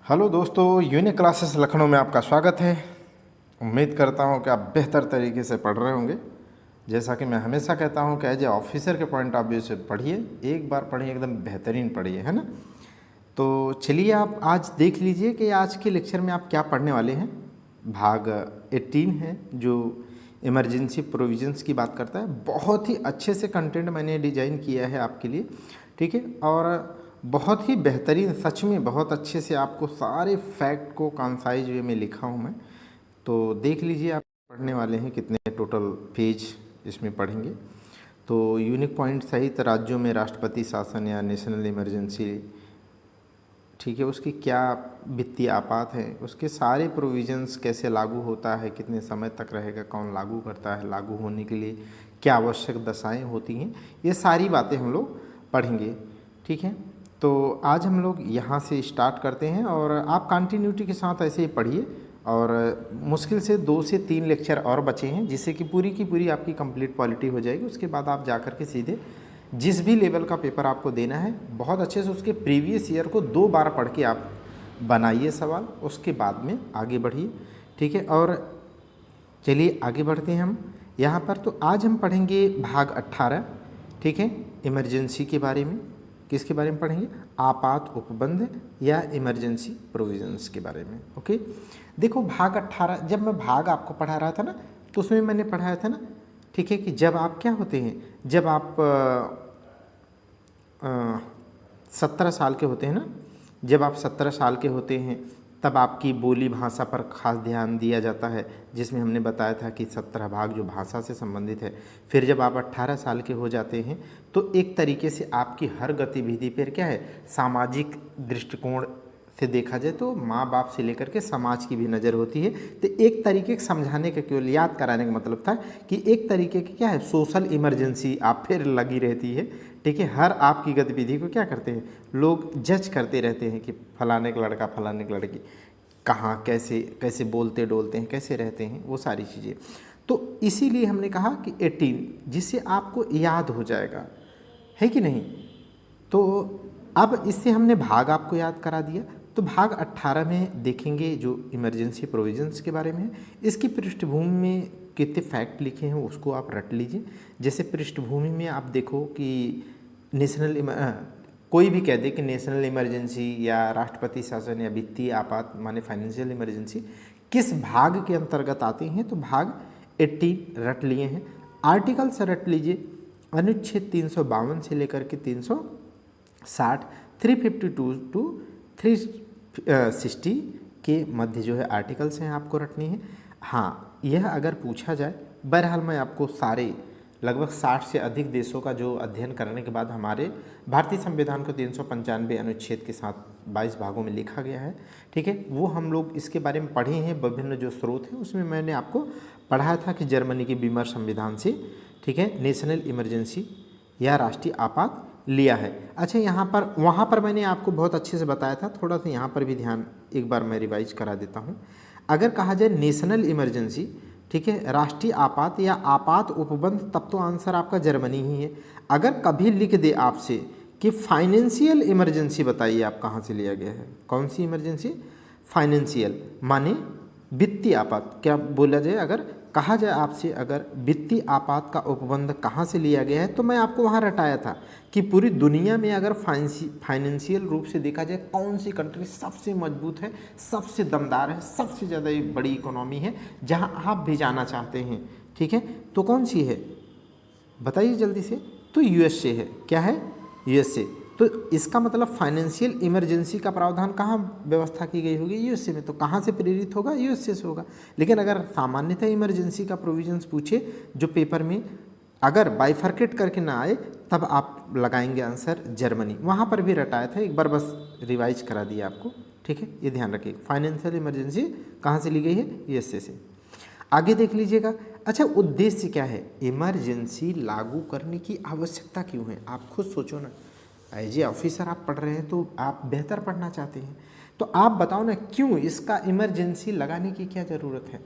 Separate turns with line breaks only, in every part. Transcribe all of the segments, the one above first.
Hello दोस्तों, unique classes Lucknow में आपका स्वागत है। उम्मीद करता हूं कि आप बेहतर तरीके से पढ़ रहे होंगे। जैसा कि मैं हमेशा कहता हूं कि एज ए ऑफिसर के पॉइंट ऑफ व्यू से पढ़िए, एक बार पढ़िए, एकदम बेहतरीन पढ़िए, है ना। तो चलिए आप आज देख लीजिए कि आज के लेक्चर में आप क्या पढ़ने वाले हैं। भाग 18 है जो इमरजेंसी प्रोविजंस की बात करता है। बहुत ही अच्छे से कंटेंट मैंने डिजाइन किया है आपके लिए, ठीक है, और बहुत ही बेहतरीन, सच में बहुत अच्छे से आपको सारे फैक्ट को कंसाइज वे में लिखा हूँ मैं। तो देख लीजिए आप पढ़ने वाले हैं कितने टोटल पेज इसमें पढ़ेंगे। तो यूनिक पॉइंट सहित राज्यों में राष्ट्रपति शासन या नेशनल इमरजेंसी, ठीक है, उसकी क्या वित्तीय आपात है, उसके सारे प्रोविजंस कैसे लागू होता है, कितने समय तक रहेगा, कौन लागू करता है, लागू होने के लिए क्या आवश्यक दशाएं होती हैं, ये सारी बातें हम लोग पढ़ेंगे, ठीक है। तो आज हम लोग यहाँ से स्टार्ट करते हैं और आप कंटिन्यूटी के साथ ऐसे ही पढ़िए। और मुश्किल से 2 से 3 लेक्चर और बचे हैं जिससे कि पूरी की पूरी आपकी कंप्लीट पॉलिटी हो जाएगी। उसके बाद आप जा कर के सीधे जिस भी लेवल का पेपर आपको देना है, बहुत अच्छे से उसके प्रीवियस ईयर को 2 बार पढ़ के आप बनाइए सवाल, उसके बाद में आगे बढ़िए, ठीक है। और चलिए आगे बढ़ते हैं हम यहाँ पर। तो आज हम पढ़ेंगे भाग 18, ठीक है, इमरजेंसी के बारे में। किसके बारे में पढ़ेंगे? आपात उपबंध या इमरजेंसी प्रोविजंस के बारे में। ओके, देखो भाग 18 जब मैं भाग आपको पढ़ा रहा था ना, तो उसमें मैंने पढ़ाया था ना, ठीक है, कि जब आप क्या होते हैं, जब आप 17 साल के होते हैं ना, जब आप 17 साल के होते हैं तब आपकी बोली भाषा पर खास ध्यान दिया जाता है, जिसमें हमने बताया था कि 17 भाग जो भाषा से संबंधित है। फिर जब आप 18 साल के हो जाते हैं तो एक तरीके से आपकी हर गतिविधि पर क्या है, सामाजिक दृष्टिकोण से देखा जाए तो माँ बाप से लेकर के समाज की भी नज़र होती है। तो एक तरीके के समझाने का, केवल याद कराने का मतलब था कि एक तरीके की क्या है, सोशल इमरजेंसी आप फिर लगी रहती है, ठीक है। हर आपकी गतिविधि को क्या करते हैं, लोग जज करते रहते हैं कि फलाने का लड़का फलाने की लड़की कहाँ कैसे कैसे बोलते डोलते हैं, कैसे रहते हैं, वो सारी चीज़ें। तो इसीलिए हमने कहा कि 18 जिससे आपको याद हो जाएगा, है कि नहीं। तो अब इससे हमने भाग आपको याद करा दिया। तो भाग 18 में देखेंगे जो इमरजेंसी प्रोविजंस के बारे में है। इसकी पृष्ठभूमि में कितने फैक्ट लिखे हैं उसको आप रट लीजिए। जैसे पृष्ठभूमि में आप देखो कि कोई भी कह दे कि नेशनल इमरजेंसी या राष्ट्रपति शासन या वित्तीय आपात माने फाइनेंशियल इमरजेंसी किस भाग के अंतर्गत आते हैं, तो भाग 18 रट लिए हैं। आर्टिकल से रट लीजिए, अनुच्छेद 352 से लेकर के 360, 352 टू 360 के मध्य जो है आर्टिकल्स हैं, आपको रटनी है। हाँ, यह अगर पूछा जाए, बहरहाल मैं आपको सारे लगभग 60 से अधिक देशों का जो अध्ययन करने के बाद हमारे भारतीय संविधान को 395 अनुच्छेद के साथ 22 भागों में लिखा गया है, ठीक है, वो हम लोग इसके बारे में पढ़े हैं। विभिन्न जो स्रोत हैं उसमें मैंने आपको पढ़ाया था कि जर्मनी के बीमर संविधान से, ठीक है, नेशनल इमरजेंसी या राष्ट्रीय आपात लिया है। अच्छा, यहाँ पर वहाँ पर मैंने आपको बहुत अच्छे से बताया था, थोड़ा सा यहाँ पर भी ध्यान एक बार मैं रिवाइज करा देता हूँ। अगर कहा जाए नेशनल इमरजेंसी, ठीक है, राष्ट्रीय आपात या आपात उपबंध, तब तो आंसर आपका जर्मनी ही है। अगर कभी लिख दे आपसे कि फाइनेंशियल इमरजेंसी, बताइए आप कहाँ से लिया गया है, कौन सी इमरजेंसी? फाइनेंशियल माने वित्तीय आपात। क्या बोला जाए, अगर कहा जाए आपसे अगर वित्तीय आपात का उपबंध कहाँ से लिया गया है, तो मैं आपको वहाँ रटाया था कि पूरी दुनिया में अगर फाइनेंशियल रूप से देखा जाए कौन सी कंट्री सबसे मजबूत है, सबसे दमदार है, सबसे ज़्यादा बड़ी इकोनॉमी है, जहाँ आप भी जाना चाहते हैं, ठीक है, तो कौन सी है बताइए जल्दी से। तो यूएसए है। क्या है? यूएसए। तो इसका मतलब फाइनेंशियल इमरजेंसी का प्रावधान कहाँ व्यवस्था की गई होगी? यूएसए में। तो कहाँ से प्रेरित होगा? यूएसए से होगा। लेकिन अगर सामान्यतः इमरजेंसी का प्रोविजंस पूछे जो पेपर में, अगर बाइफर्केट करके ना आए, तब आप लगाएंगे आंसर जर्मनी। वहाँ पर भी रटाया था, एक बार बस रिवाइज करा दिया आपको, ठीक है, ये ध्यान रखिए। फाइनेंशियल इमरजेंसी कहाँ से ली गई है? यूएसए से। आगे देख लीजिएगा। अच्छा, उद्देश्य क्या है? इमरजेंसी लागू करने की आवश्यकता क्यों है? आप खुद सोचो ना, एज ए ऑफिसर आप पढ़ रहे हैं तो आप बेहतर पढ़ना चाहते हैं, तो आप बताओ ना क्यों इसका इमरजेंसी लगाने की क्या ज़रूरत है।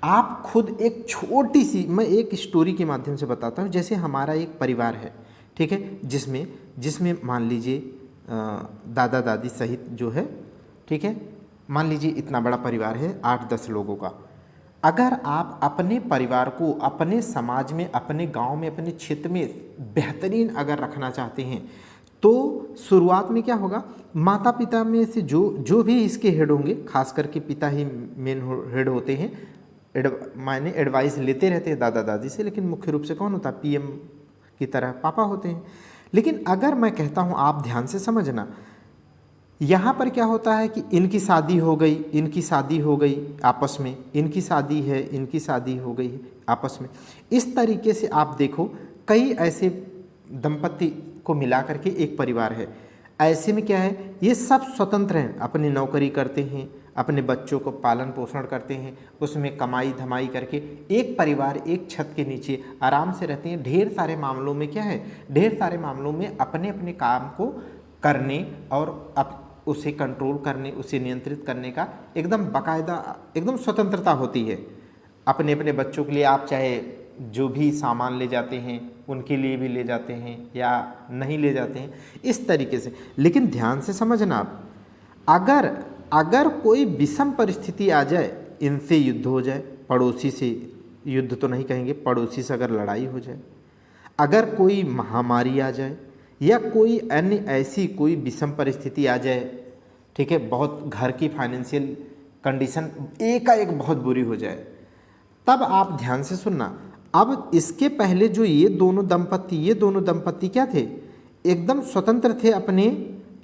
आप खुद एक छोटी सी, मैं एक स्टोरी के माध्यम से बताता हूँ। जैसे हमारा एक परिवार है, ठीक है, जिसमें मान लीजिए दादा दादी सहित जो है, ठीक है, मान लीजिए इतना बड़ा परिवार है 8-10 लोगों का। अगर आप अपने परिवार को अपने समाज में, अपने गांव में, अपने क्षेत्र में बेहतरीन अगर रखना चाहते हैं तो शुरुआत में क्या होगा, माता पिता में से जो भी इसके हेड होंगे, खास करके पिता ही मेन हेड होते हैं, माने एडवाइस लेते रहते हैं दादा दादी से, लेकिन मुख्य रूप से कौन होता है, पीएम की तरह पापा होते हैं। लेकिन अगर मैं कहता हूँ, आप ध्यान से समझना, यहाँ पर क्या होता है कि इनकी शादी हो गई, इनकी शादी हो गई आपस में, इनकी शादी है, इनकी शादी हो गई आपस में। इस तरीके से आप देखो कई ऐसे दंपति को मिला करके एक परिवार है। ऐसे में क्या है, ये सब स्वतंत्र हैं, अपनी नौकरी करते हैं, अपने बच्चों को पालन पोषण करते हैं, उसमें कमाई धमाई करके एक परिवार एक छत के नीचे आराम से रहते हैं। ढेर सारे मामलों में क्या है, ढेर सारे मामलों में अपने अपने काम को करने और उसे कंट्रोल करने, उसे नियंत्रित करने का एकदम बाकायदा एकदम स्वतंत्रता होती है। अपने अपने बच्चों के लिए आप चाहे जो भी सामान ले जाते हैं उनके लिए भी ले जाते हैं या नहीं ले जाते हैं, इस तरीके से। लेकिन ध्यान से समझना आप, अगर कोई विषम परिस्थिति आ जाए, इनसे युद्ध हो जाए, पड़ोसी से युद्ध तो नहीं कहेंगे, पड़ोसी से अगर लड़ाई हो जाए, अगर कोई महामारी आ जाए या कोई अन्य ऐसी कोई विषम परिस्थिति आ जाए, ठीक है, बहुत घर की फाइनेंशियल कंडीशन एकाएक बहुत बुरी हो जाए, तब आप ध्यान से सुनना। अब इसके पहले जो ये दोनों दंपत्ति क्या थे, एकदम स्वतंत्र थे अपने,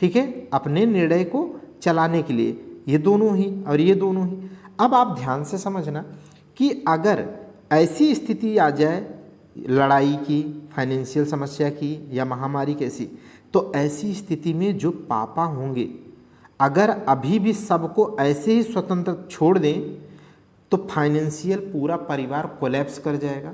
ठीक है, अपने निर्णय को चलाने के लिए, ये दोनों ही और ये दोनों ही। अब आप ध्यान से समझना कि अगर ऐसी स्थिति आ जाए लड़ाई की, फाइनेंशियल समस्या की या महामारी कैसी, तो ऐसी स्थिति में जो पापा होंगे अगर अभी भी सबको ऐसे ही स्वतंत्र छोड़ दें तो फाइनेंशियल पूरा परिवार कोलैप्स कर जाएगा,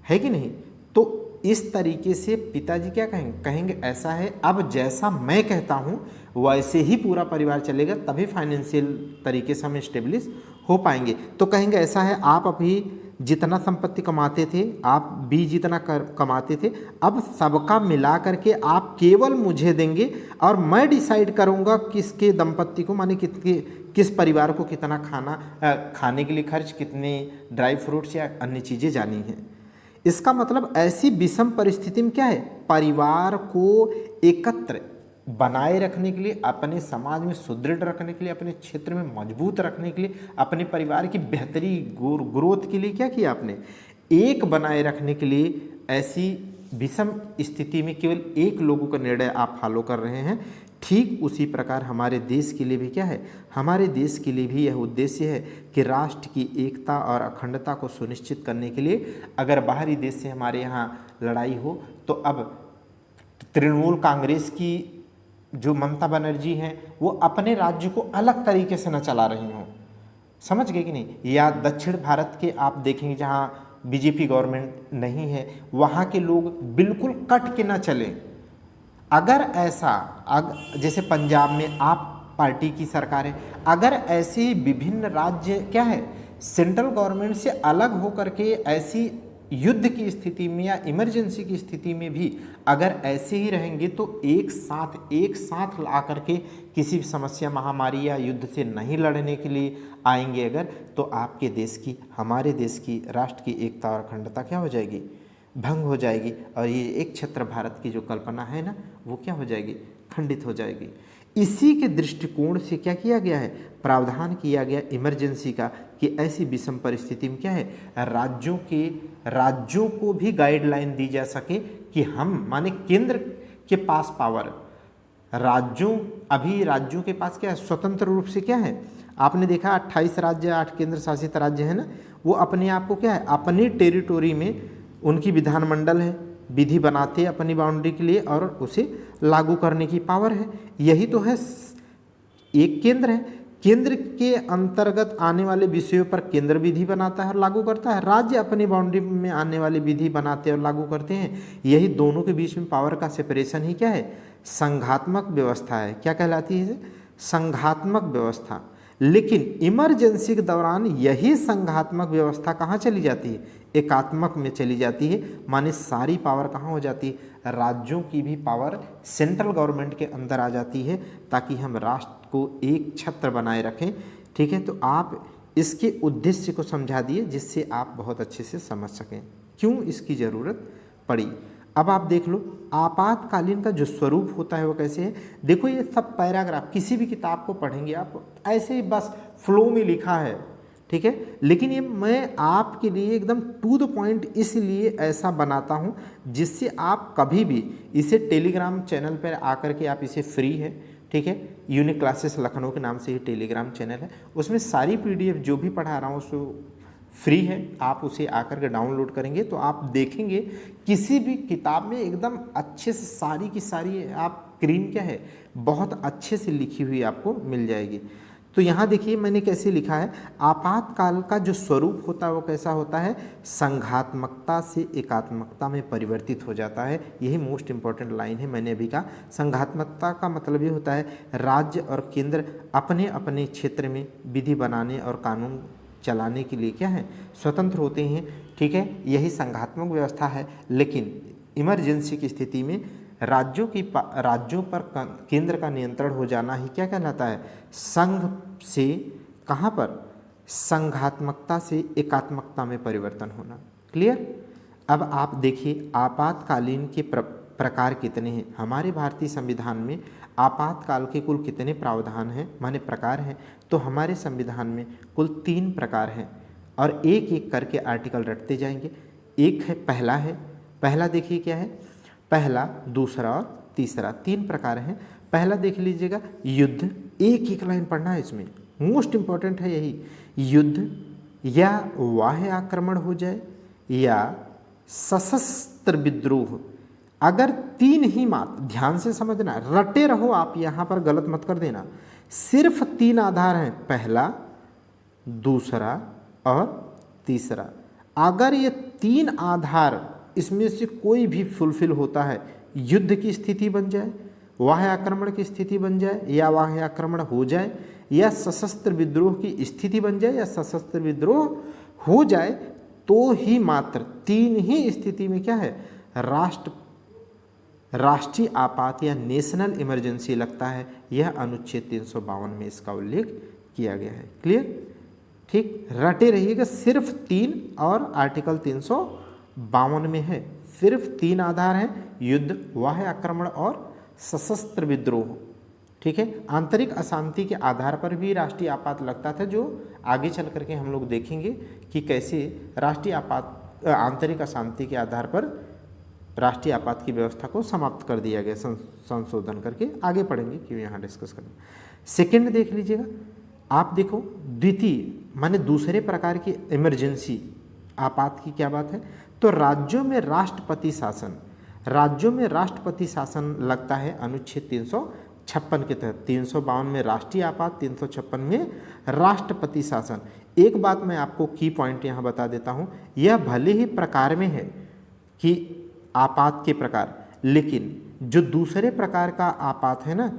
है कि नहीं। तो इस तरीके से पिताजी क्या कहेंगे ऐसा है, अब जैसा मैं कहता हूँ वैसे ही पूरा परिवार चलेगा, तभी फाइनेंशियल तरीके से हम स्टेब्लिश हो पाएंगे। तो कहेंगे ऐसा है, आप अभी जितना संपत्ति कमाते थे, आप भी जितना कमाते थे, अब सबका मिला करके आप केवल मुझे देंगे और मैं डिसाइड करूंगा किसके दंपत्ति को, माने किस परिवार को कितना खाने के लिए खर्च, कितने ड्राई फ्रूट्स या अन्य चीज़ें जानी हैं। इसका मतलब ऐसी विषम परिस्थिति में क्या है, परिवार को एकत्र बनाए रखने के लिए, अपने समाज में सुदृढ़ रखने के लिए, अपने क्षेत्र में मजबूत रखने के लिए, अपने परिवार की बेहतरी ग्रोथ के लिए क्या किया आपने, एक बनाए रखने के लिए ऐसी विषम स्थिति में केवल एक लोगों का निर्णय आप फॉलो कर रहे हैं। ठीक उसी प्रकार हमारे देश के लिए भी क्या है, हमारे देश के लिए भी यह उद्देश्य है कि राष्ट्र की एकता और अखंडता को सुनिश्चित करने के लिए अगर बाहरी देश से हमारे यहाँ लड़ाई हो, तो अब तृणमूल कांग्रेस की जो ममता बनर्जी हैं वो अपने राज्य को अलग तरीके से न चला रही हों, समझ गए कि नहीं। या दक्षिण भारत के आप देखेंगे जहाँ बीजेपी गवर्नमेंट नहीं है, वहाँ के लोग बिल्कुल कट के न चलें। अगर ऐसा जैसे पंजाब में आप पार्टी की सरकार है, अगर ऐसे विभिन्न राज्य क्या है सेंट्रल गवर्नमेंट से अलग होकर के ऐसी युद्ध की स्थिति में या इमरजेंसी की स्थिति में भी अगर ऐसे ही रहेंगे तो एक साथ ला करके किसी भी समस्या, महामारी या युद्ध से नहीं लड़ने के लिए आएंगे अगर, तो आपके देश की, हमारे देश की, राष्ट्र की एकता और अखंडता क्या हो जाएगी, भंग हो जाएगी। और ये एक छत्र भारत की जो कल्पना है ना, वो क्या हो जाएगी, खंडित हो जाएगी। इसी के दृष्टिकोण से क्या किया गया है, प्रावधान किया गया इमरजेंसी का कि ऐसी विषम परिस्थिति में क्या है, राज्यों को भी गाइडलाइन दी जा सके कि हम, माने केंद्र के पास पावर, अभी राज्यों के पास क्या है, स्वतंत्र रूप से क्या है, आपने देखा 28 राज्य, 8 केंद्र शासित राज्य है ना, वो अपने आप को क्या है, अपनी टेरिटोरी में उनकी विधानमंडल है, विधि बनाते हैं अपनी बाउंड्री के लिए और उसे लागू करने की पावर है। यही तो है, एक केंद्र है, केंद्र के अंतर्गत आने वाले विषयों पर केंद्र विधि बनाता है और लागू करता है, राज्य अपनी बाउंड्री में आने वाले विधि बनाते हैं और लागू करते हैं। यही दोनों के बीच में पावर का सेपरेशन ही क्या है, संघात्मक व्यवस्था है। क्या कहलाती है, संघात्मक व्यवस्था। लेकिन इमरजेंसी के दौरान यही संघात्मक व्यवस्था कहाँ चली जाती है, एकात्मक में चली जाती है। माने सारी पावर कहाँ हो जाती है, राज्यों की भी पावर सेंट्रल गवर्नमेंट के अंदर आ जाती है, ताकि हम राष्ट्र को एक छत्र बनाए रखें। ठीक है, तो आप इसके उद्देश्य को समझा दिए, जिससे आप बहुत अच्छे से समझ सकें क्यों इसकी ज़रूरत पड़ी। अब आप देख लो आपातकालीन का जो स्वरूप होता है वो कैसे है। देखो ये सब पैराग्राफ किसी भी किताब को पढ़ेंगे आप ऐसे ही बस फ्लो में लिखा है, ठीक है, लेकिन ये मैं आपके लिए एकदम टू द पॉइंट इसलिए ऐसा बनाता हूँ जिससे आप कभी भी इसे टेलीग्राम चैनल पर आकर के आप इसे फ्री है, ठीक है, यूनिक क्लासेस लखनऊ के नाम से ही टेलीग्राम चैनल है, उसमें सारी PDF जो भी पढ़ा रहा हूँ उसको फ्री है। आप उसे आकर के डाउनलोड करेंगे तो आप देखेंगे किसी भी किताब में एकदम अच्छे से सारी की सारी आप क्रीम क्या है बहुत अच्छे से लिखी हुई आपको मिल जाएगी। तो यहाँ देखिए मैंने कैसे लिखा है, आपातकाल का जो स्वरूप होता है वो कैसा होता है, संघात्मकता से एकात्मकता में परिवर्तित हो जाता है। यही मोस्ट इंपॉर्टेंट लाइन है, मैंने अभी कहा संघात्मकता का मतलब ये होता है राज्य और केंद्र अपने अपने क्षेत्र में विधि बनाने और कानून चलाने के लिए क्या है स्वतंत्र होते हैं, ठीक है, यही संघात्मक व्यवस्था है। लेकिन इमरजेंसी की स्थिति में राज्यों पर केंद्र का नियंत्रण हो जाना ही क्या कहलाता है, संघ से कहाँ पर, संघात्मकता से एकात्मकता में परिवर्तन होना। क्लियर। अब आप देखिए आपातकालीन के प्रकार कितने हैं। हमारे भारतीय संविधान में आपातकाल के कुल कितने प्रावधान हैं, माने प्रकार हैं, तो हमारे संविधान में कुल 3 प्रकार हैं और एक एक करके आर्टिकल रटते जाएंगे। एक है पहला देखिए क्या है, पहला, दूसरा और तीसरा, 3 प्रकार हैं। पहला देख लीजिएगा युद्ध, एक एक लाइन पढ़ना है इसमें, मोस्ट इंपॉर्टेंट है यही, युद्ध या बाह्य आक्रमण हो जाए या सशस्त्र विद्रोह। अगर 3 ही मात्र ध्यान से समझना, रटे रहो आप, यहाँ पर गलत मत कर देना, सिर्फ 3 आधार हैं, पहला, दूसरा और तीसरा। अगर ये 3 आधार इसमें से कोई भी फुलफिल होता है, युद्ध की स्थिति बन जाए, बाह्य आक्रमण की स्थिति बन जाए या बाह्य आक्रमण हो जाए, या सशस्त्र विद्रोह की स्थिति बन जाए या सशस्त्र विद्रोह हो जाए, तो ही मात्र 3 ही स्थिति में क्या है राष्ट्रीय आपात या नेशनल इमरजेंसी लगता है। यह अनुच्छेद 352 में इसका उल्लेख किया गया है। क्लियर, ठीक, रटे रहिएगा, सिर्फ 3 और आर्टिकल 352 में है, सिर्फ 3 आधार हैं, युद्ध, बाह्य आक्रमण और सशस्त्र विद्रोह। ठीक है, आंतरिक अशांति के आधार पर भी राष्ट्रीय आपात लगता था, जो आगे चल करके हम लोग देखेंगे कि कैसे राष्ट्रीय आपात आंतरिक अशांति के आधार पर राष्ट्रीय आपात की व्यवस्था को समाप्त कर दिया गया, संशोधन करके आगे पढ़ेंगे, क्यों यहाँ डिस्कस करना। सेकंड देख लीजिएगा आप, देखो द्वितीय माने दूसरे प्रकार की इमरजेंसी आपात की क्या बात है, तो राज्यों में राष्ट्रपति शासन लगता है अनुच्छेद 356 के तहत। 352 में राष्ट्रीय आपात, 356 में राष्ट्रपति शासन। एक बात मैं आपको की पॉइंट यहाँ बता देता हूँ, यह भले ही प्रकार में है कि आपात के प्रकार, लेकिन जो दूसरे प्रकार का आपात है ना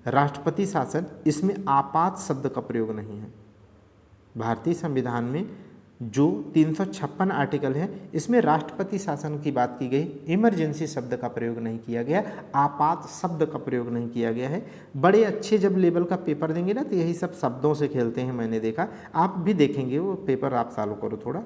राष्ट्रपति शासन, इसमें आपात शब्द का प्रयोग नहीं है। भारतीय संविधान में जो 356 आर्टिकल है इसमें राष्ट्रपति शासन की बात की गई, इमरजेंसी शब्द का प्रयोग नहीं किया गया, आपात शब्द का प्रयोग नहीं किया गया है। बड़े अच्छे जब लेवल का पेपर देंगे ना तो यही सब शब्दों से खेलते हैं, मैंने देखा, आप भी देखेंगे वो पेपर, आप चालू करो थोड़ा।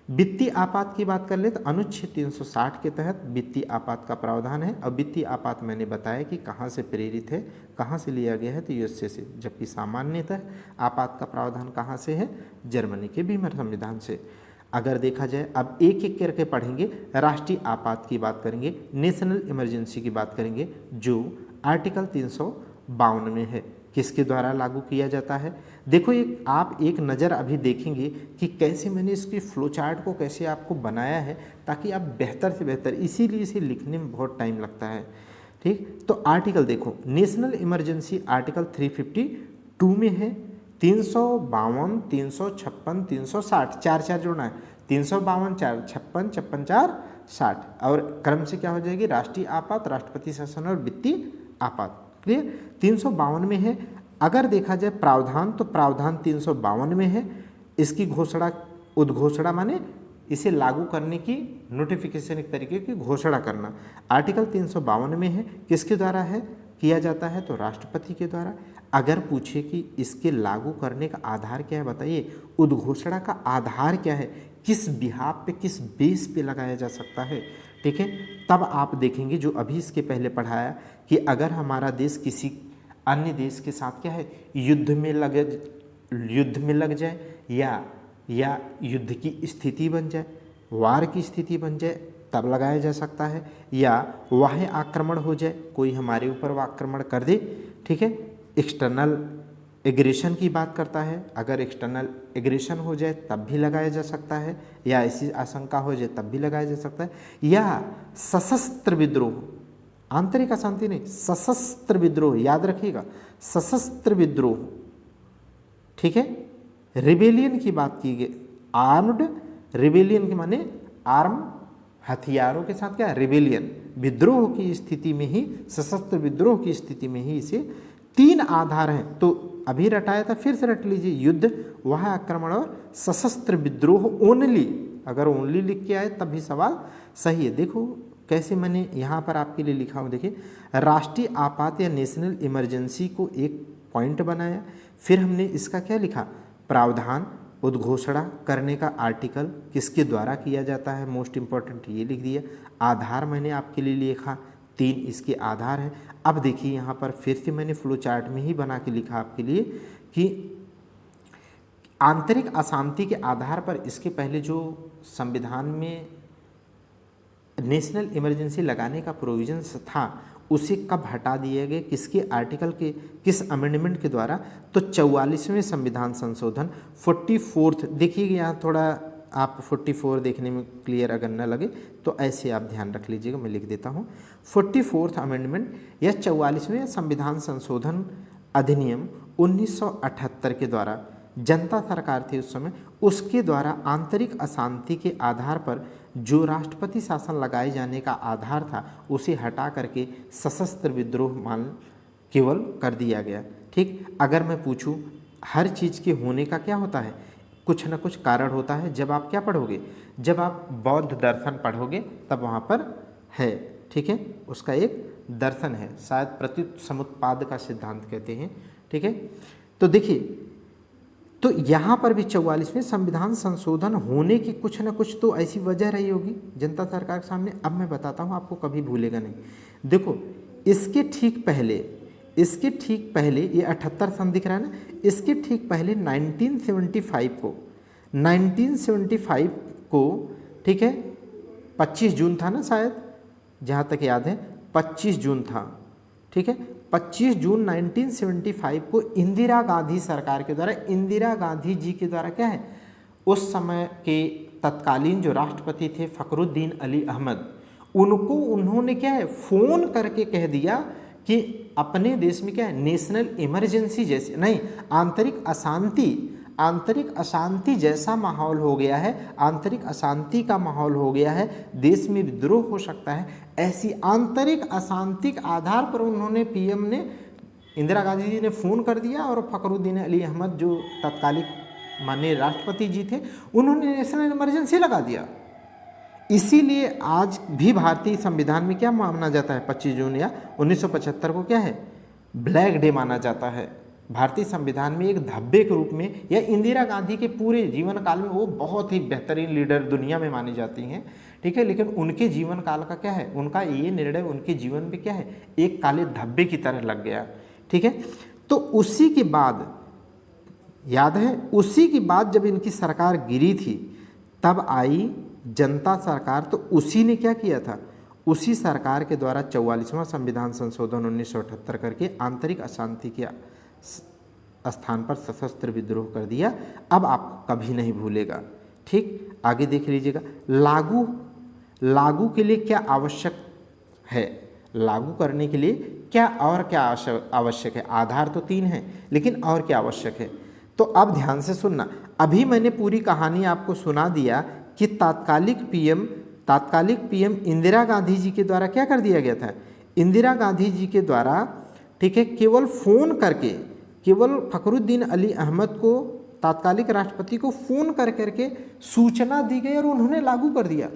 वित्तीय आपात की बात कर ले तो अनुच्छेद 360 के तहत वित्तीय आपात का प्रावधान है। और वित्तीय आपात मैंने बताया कि कहाँ से प्रेरित है, कहाँ से लिया गया है, तो यूएसए से, जबकि सामान्यतः आपात का प्रावधान कहाँ से है, जर्मनी के बीमर संविधान से। अगर देखा जाए, अब एक एक करके पढ़ेंगे, राष्ट्रीय आपात की बात करेंगे, नेशनल इमरजेंसी की बात करेंगे, जो आर्टिकल 352 में है, किसके द्वारा लागू किया जाता है। देखो आप एक नज़र अभी देखेंगे कि कैसे मैंने इसकी फ्लो चार्ट को कैसे आपको बनाया है, ताकि आप बेहतर से बेहतर, इसीलिए इसे लिखने में बहुत टाइम लगता है। ठीक, तो आर्टिकल देखो, नेशनल इमरजेंसी आर्टिकल 352 में है, 352, 356, 360, 4 जोड़ना है, 352, 4, 56, 56, 4, 60, और क्रम से क्या हो जाएगी, राष्ट्रीय आपात, राष्ट्रपति शासन और वित्तीय आपात। क्लियर, 352 में है अगर देखा जाए प्रावधान, तो प्रावधान 352 में है। इसकी घोषणा, उद्घोषणा माने इसे लागू करने की नोटिफिकेशन, एक तरीके की घोषणा करना, आर्टिकल 352 में है। किसके द्वारा है किया जाता है? तो राष्ट्रपति के द्वारा। अगर पूछे कि इसके लागू करने का आधार क्या है, बताइए, उद्घोषणा का आधार क्या है, किस बिहाफ पे, किस बेस पे लगाया जा सकता है, ठीक है। तब आप देखेंगे जो अभी इसके पहले पढ़ाया कि अगर हमारा देश किसी अन्य देश के साथ क्या है, युद्ध में लग जाए या युद्ध की स्थिति बन जाए, वार की स्थिति बन जाए, तब लगाया जा सकता है। या वाह्य आक्रमण हो जाए, कोई हमारे ऊपर वो आक्रमण कर दे, ठीक है, एक्सटर्नल एग्रेशन की बात करता है, अगर एक्सटर्नल एग्रेशन हो जाए तब भी लगाया जा सकता है, या ऐसी आशंका हो जाए तब भी लगाया जा सकता है। या सशस्त्र विद्रोह, आंतरिक अशांति नहीं, सशस्त्र विद्रोह, याद रखिएगा, सशस्त्र विद्रोह, ठीक है। रिबेलियन की बात की गई, आर्म्ड रिबेलियन के माने आर्म, हथियारों के साथ क्या, रिबेलियन, विद्रोह की स्थिति में ही, सशस्त्र विद्रोह की स्थिति में ही इसे 3 आधार हैं। तो अभी रटाया था, फिर से रट लीजिए, युद्ध, वह आक्रमण और सशस्त्र विद्रोह ओनली। अगर ओनली लिख के आए तब भी सवाल सही है। देखो कैसे मैंने यहाँ पर आपके लिए लिखा हूँ, देखिए, राष्ट्रीय आपात या नेशनल इमरजेंसी को एक पॉइंट बनाया, फिर हमने इसका क्या लिखा, प्रावधान, उद्घोषणा करने का आर्टिकल किसके द्वारा किया जाता है, मोस्ट इम्पॉर्टेंट ये लिख दिया। आधार मैंने आपके लिए लिखा, 3 इसके आधार हैं। अब देखिए यहाँ पर फिर से मैंने फ्लो चार्ट में ही बना के लिखा आपके लिए कि आंतरिक अशांति के आधार पर इसके पहले जो संविधान में नेशनल इमरजेंसी लगाने का प्रोविजंस था, उसे कब हटा दिए गए, किसके आर्टिकल के, किस अमेंडमेंट के द्वारा, तो 44वें संविधान संशोधन 44th, देखिएगा यहाँ थोड़ा आप 44 देखने में क्लियर अगर न लगे तो ऐसे आप ध्यान रख लीजिएगा, मैं लिख देता हूँ, 44th अमेंडमेंट या 44वें संविधान संशोधन अधिनियम 1978 के द्वारा, जनता सरकार थी उस समय, उसके द्वारा आंतरिक अशांति के आधार पर जो राष्ट्रपति शासन लगाए जाने का आधार था, उसे हटा करके सशस्त्र विद्रोह मान केवल कर दिया गया, ठीक। अगर मैं पूछूं, हर चीज़ के होने का क्या होता है, कुछ न कुछ कारण होता है। जब आप क्या पढ़ोगे, जब आप बौद्ध दर्शन पढ़ोगे तब वहाँ पर है, ठीक है, उसका एक दर्शन है, शायद प्रत्युत समुत्पाद का सिद्धांत कहते हैं, ठीक है। तो देखिए, तो यहाँ पर भी 44वें संविधान संशोधन होने की कुछ न कुछ तो ऐसी वजह रही होगी जनता सरकार के सामने। अब मैं बताता हूँ, आपको कभी भूलेगा नहीं। देखो, इसके ठीक पहले ये 78 सन दिख रहा है ना, इसके ठीक पहले 1975 को, ठीक है, 25 जून था ना शायद, जहाँ तक याद है 25 जून था, ठीक है, 25 जून 1975 को इंदिरा गांधी सरकार के द्वारा, इंदिरा गांधी जी के द्वारा क्या है, उस समय के तत्कालीन जो राष्ट्रपति थे फखरुद्दीन अली अहमद, उनको उन्होंने क्या है, फ़ोन करके कह दिया कि अपने देश में क्या है, नेशनल इमरजेंसी जैसे नहीं, आंतरिक अशांति जैसा माहौल हो गया है, आंतरिक अशांति का माहौल हो गया है, देश में विद्रोह हो सकता है। ऐसी आंतरिक अशांति के आधार पर उन्होंने, पीएम ने, इंदिरा गांधी जी ने फ़ोन कर दिया और फखरुद्दीन अली अहमद जो तत्कालिक माननीय राष्ट्रपति जी थे, उन्होंने नेशनल इमरजेंसी लगा दिया। इसीलिए आज भी भारतीय संविधान में क्या माना जाता है, 25 जून या 1975 को क्या है, ब्लैक डे माना जाता है। भारतीय संविधान में एक धब्बे के रूप में, या इंदिरा गांधी के पूरे जीवन काल में वो बहुत ही बेहतरीन लीडर दुनिया में मानी जाती हैं, ठीक है, लेकिन उनके जीवन काल का क्या है, उनका ये निर्णय उनके जीवन में क्या है, एक काले धब्बे की तरह लग गया, ठीक है। तो उसी के बाद, याद है, उसी के बाद जब इनकी सरकार गिरी थी, तब आई जनता सरकार। तो उसी ने क्या किया था, उसी सरकार के द्वारा 44वां संविधान संशोधन 1978 करके आंतरिक अशांति के स्थान पर सशस्त्र विद्रोह कर दिया। अब आपको कभी नहीं भूलेगा, ठीक। आगे देख लीजिएगा, लागू के लिए क्या आवश्यक है, लागू करने के लिए क्या आवश्यक है। आधार तो 3 हैं, लेकिन और क्या आवश्यक है, तो अब ध्यान से सुनना। अभी मैंने पूरी कहानी आपको सुना दिया कि तात्कालिक पीएम इंदिरा गांधी जी के द्वारा क्या कर दिया गया था, इंदिरा गांधी जी के द्वारा, ठीक है, केवल फ़ोन करके केवल फखरुद्दीन अली अहमद को तात्कालिक राष्ट्रपति को फ़ोन कर करके सूचना दी गई और उन्होंने लागू कर दिया।